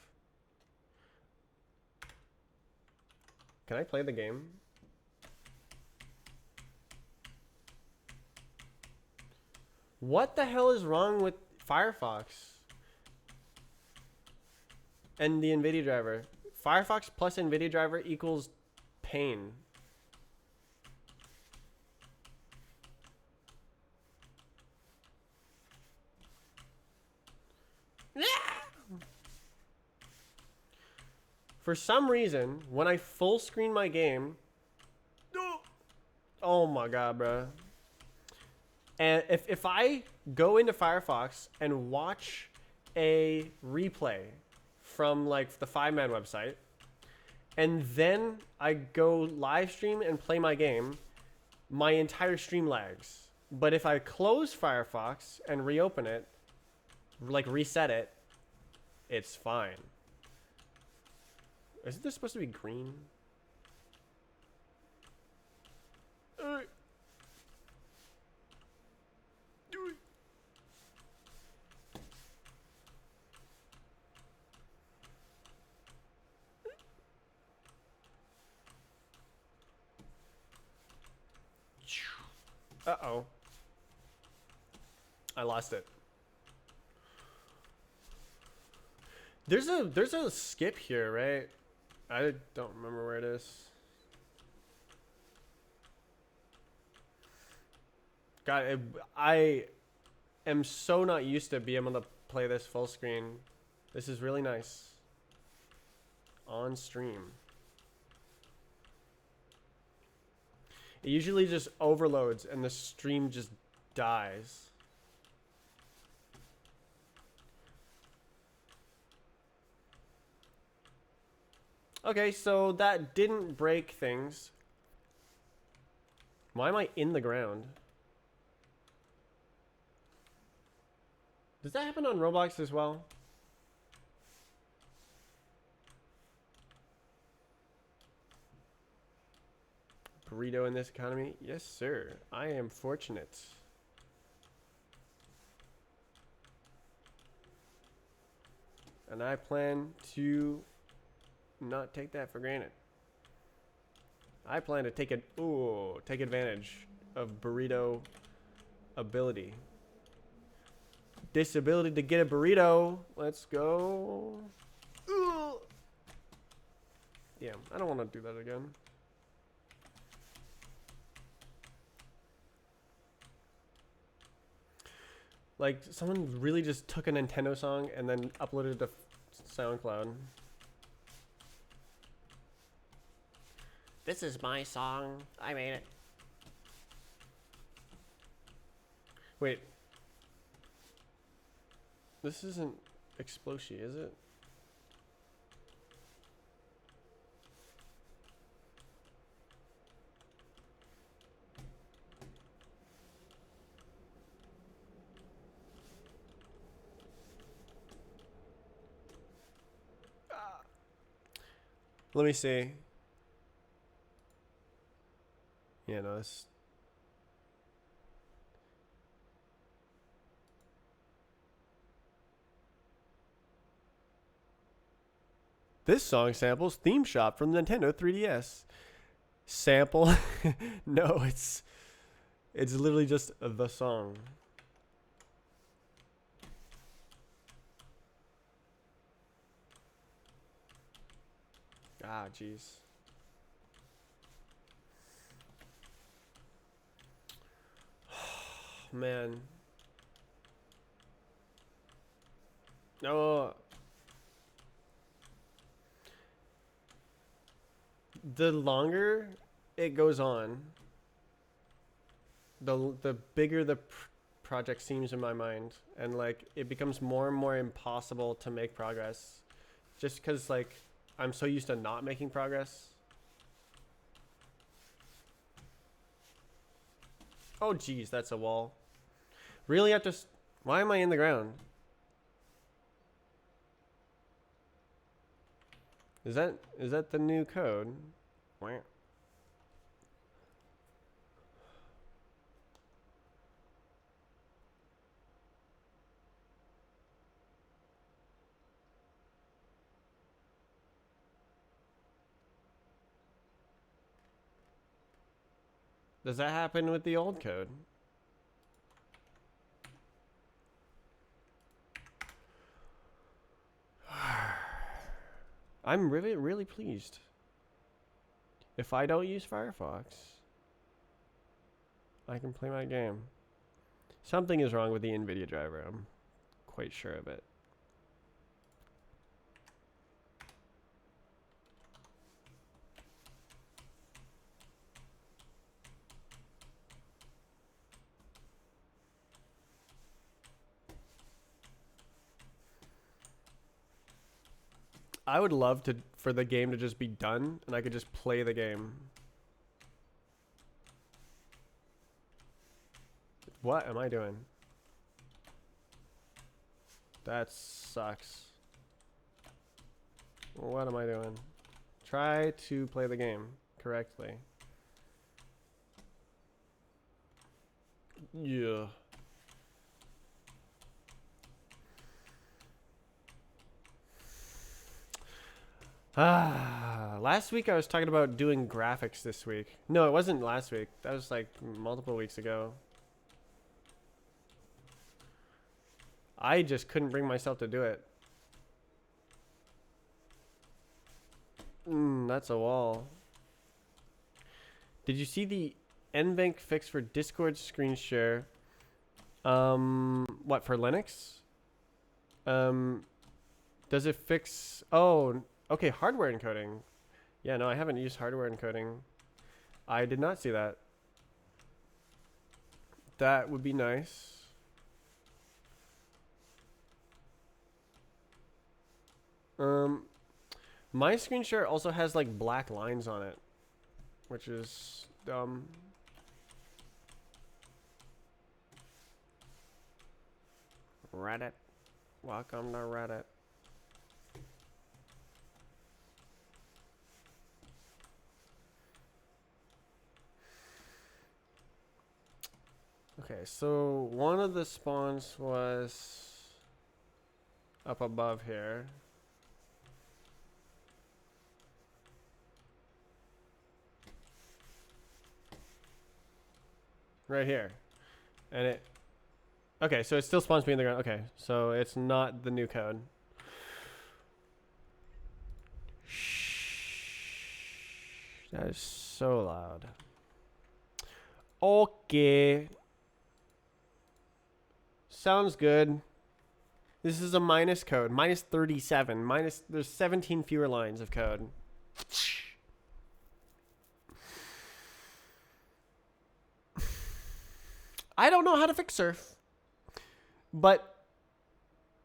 Can I play the game? What the hell is wrong with Firefox and the NVIDIA driver? Firefox plus NVIDIA driver equals pain. For some reason, when I full screen my game, oh my god, bro. And if I go into Firefox and watch a replay from like the 5-man website, and then I go live stream and play my game, my entire stream lags. But if I close Firefox and reopen it, like reset it, it's fine. Isn't this supposed to be green? Uh-oh. I lost it. There's a skip here, right? I don't remember where it is. God, I am so not used to being able to play this full screen. This is really nice. On stream. It usually just overloads and the stream just dies. Okay, so that didn't break things. Why am I in the ground? Does that happen on Roblox as well? Burrito in this economy? Yes, sir. I am fortunate. And I plan to not take that for granted. I plan to take advantage of burrito ability. This ability to get a burrito. Let's go. Damn, I don't want to do that again. Like, someone really just took a Nintendo song and then uploaded it to SoundCloud. This is my song. I made it. Wait. This isn't Exploshi, is it? Let me see. Yeah, no, this song samples Theme Shop from Nintendo 3DS. Sample? No, it's literally just the song. Ah, jeez. Man. No. The longer it goes on, the bigger the project seems in my mind, and like it becomes more and more impossible to make progress, just because like I'm so used to not making progress. Oh, geez, that's a wall. Really have to... Why am I in the ground? Is that the new code? Does that happen with the old code? I'm really, really pleased. If I don't use Firefox, I can play my game. Something is wrong with the NVIDIA driver. I'm quite sure of it. I would love for the game to just be done and I could just play the game. What am I doing? That sucks. What am I doing? Try to play the game correctly. Yeah. Last week I was talking about doing graphics this week. No, it wasn't last week. That was like multiple weeks ago. I just couldn't bring myself to do it. That's a wall. Did you see the NVENC fix for Discord screen share? What, for Linux? Does it fix... Oh, okay, hardware encoding. Yeah, no, I haven't used hardware encoding. I did not see that. That would be nice. My screen share also has like black lines on it, which is dumb. Reddit. Welcome to Reddit. Okay, so one of the spawns was up above here. Right here. And it... Okay, so it still spawns me in the ground. Okay, so it's not the new code. Shh. That is so loud. Okay. Sounds good. This is a minus code. Minus 37. There's 17 fewer lines of code. I don't know how to fix Surf. But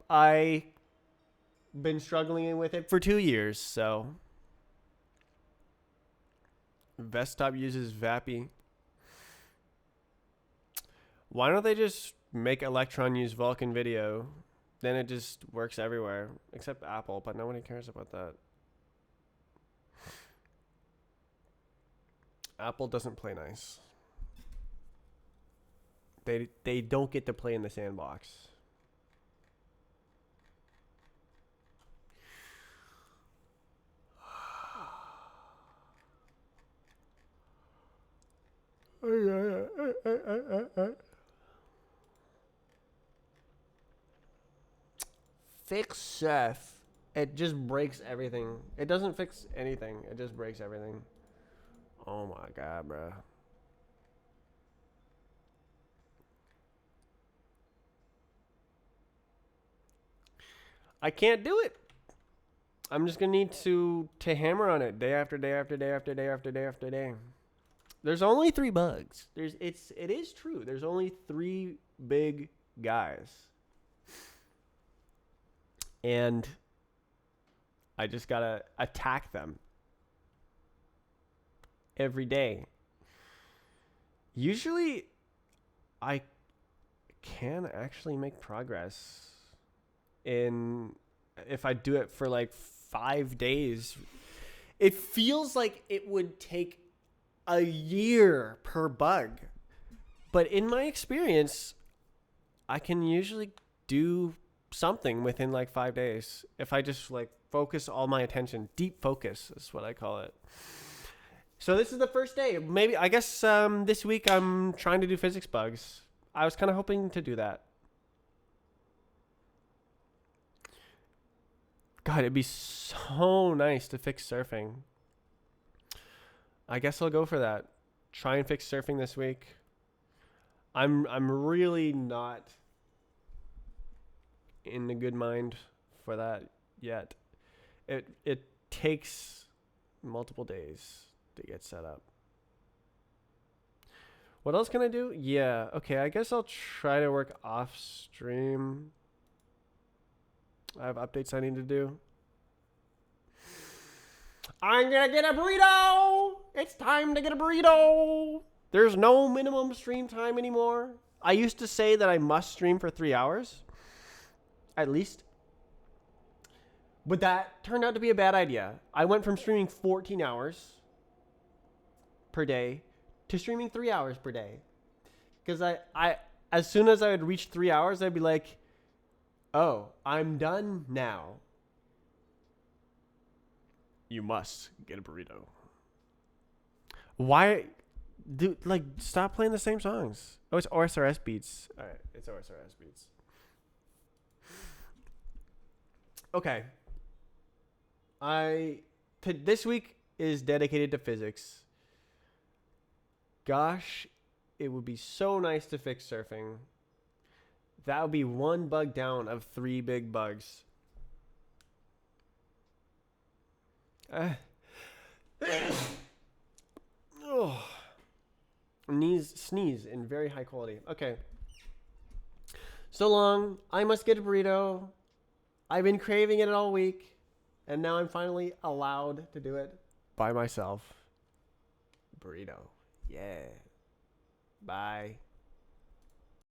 I've been struggling with it for 2 years, so. Vestop uses Vappy. Why don't they just make Electron use Vulkan Video? Then it just works everywhere, except Apple, but nobody cares about that. Apple doesn't play nice. They don't get to play in the sandbox. Fix Surf. It just breaks everything. It doesn't fix anything. It just breaks everything. Oh my god, bro. I can't do it. I'm just gonna need to hammer on it day after day after day after day after day after day. There's only 3 bugs. It is true. There's only 3 big guys. And I just gotta attack them every day. Usually, I can actually make progress in if I do it for like 5 days. It feels like it would take a year per bug. But in my experience, I can usually do something within like 5 days if I just like focus all my attention. Deep focus is what I call it. So this is the first day. Maybe I guess this week I'm trying to do physics bugs. I was kind of hoping to do that. God, it'd be so nice to fix surfing. I guess I'll go for that. Try and fix surfing this week. I'm really not in the good mind for that yet. It takes multiple days to get set up. What else can I do? Yeah, okay, I guess I'll try to work off stream. I have updates I need to do. I'm gonna get a burrito! It's time to get a burrito! There's no minimum stream time anymore. I used to say that I must stream for 3 hours. At least. But that turned out to be a bad idea. I went from streaming 14 hours per day to streaming 3 hours per day. Because I as soon as I would reach 3 hours, I'd be like, oh, I'm done now. You must get a burrito. Why? Dude, like, stop playing the same songs. Oh, it's OSRS beats. All right, it's OSRS beats. Okay. This week is dedicated to physics. Gosh, it would be so nice to fix surfing. That would be one bug down of 3 big bugs. Oh. Sneeze in very high quality. Okay. So long. I must get a burrito. I've been craving it all week, and now I'm finally allowed to do it by myself. Burrito. Yeah. Bye.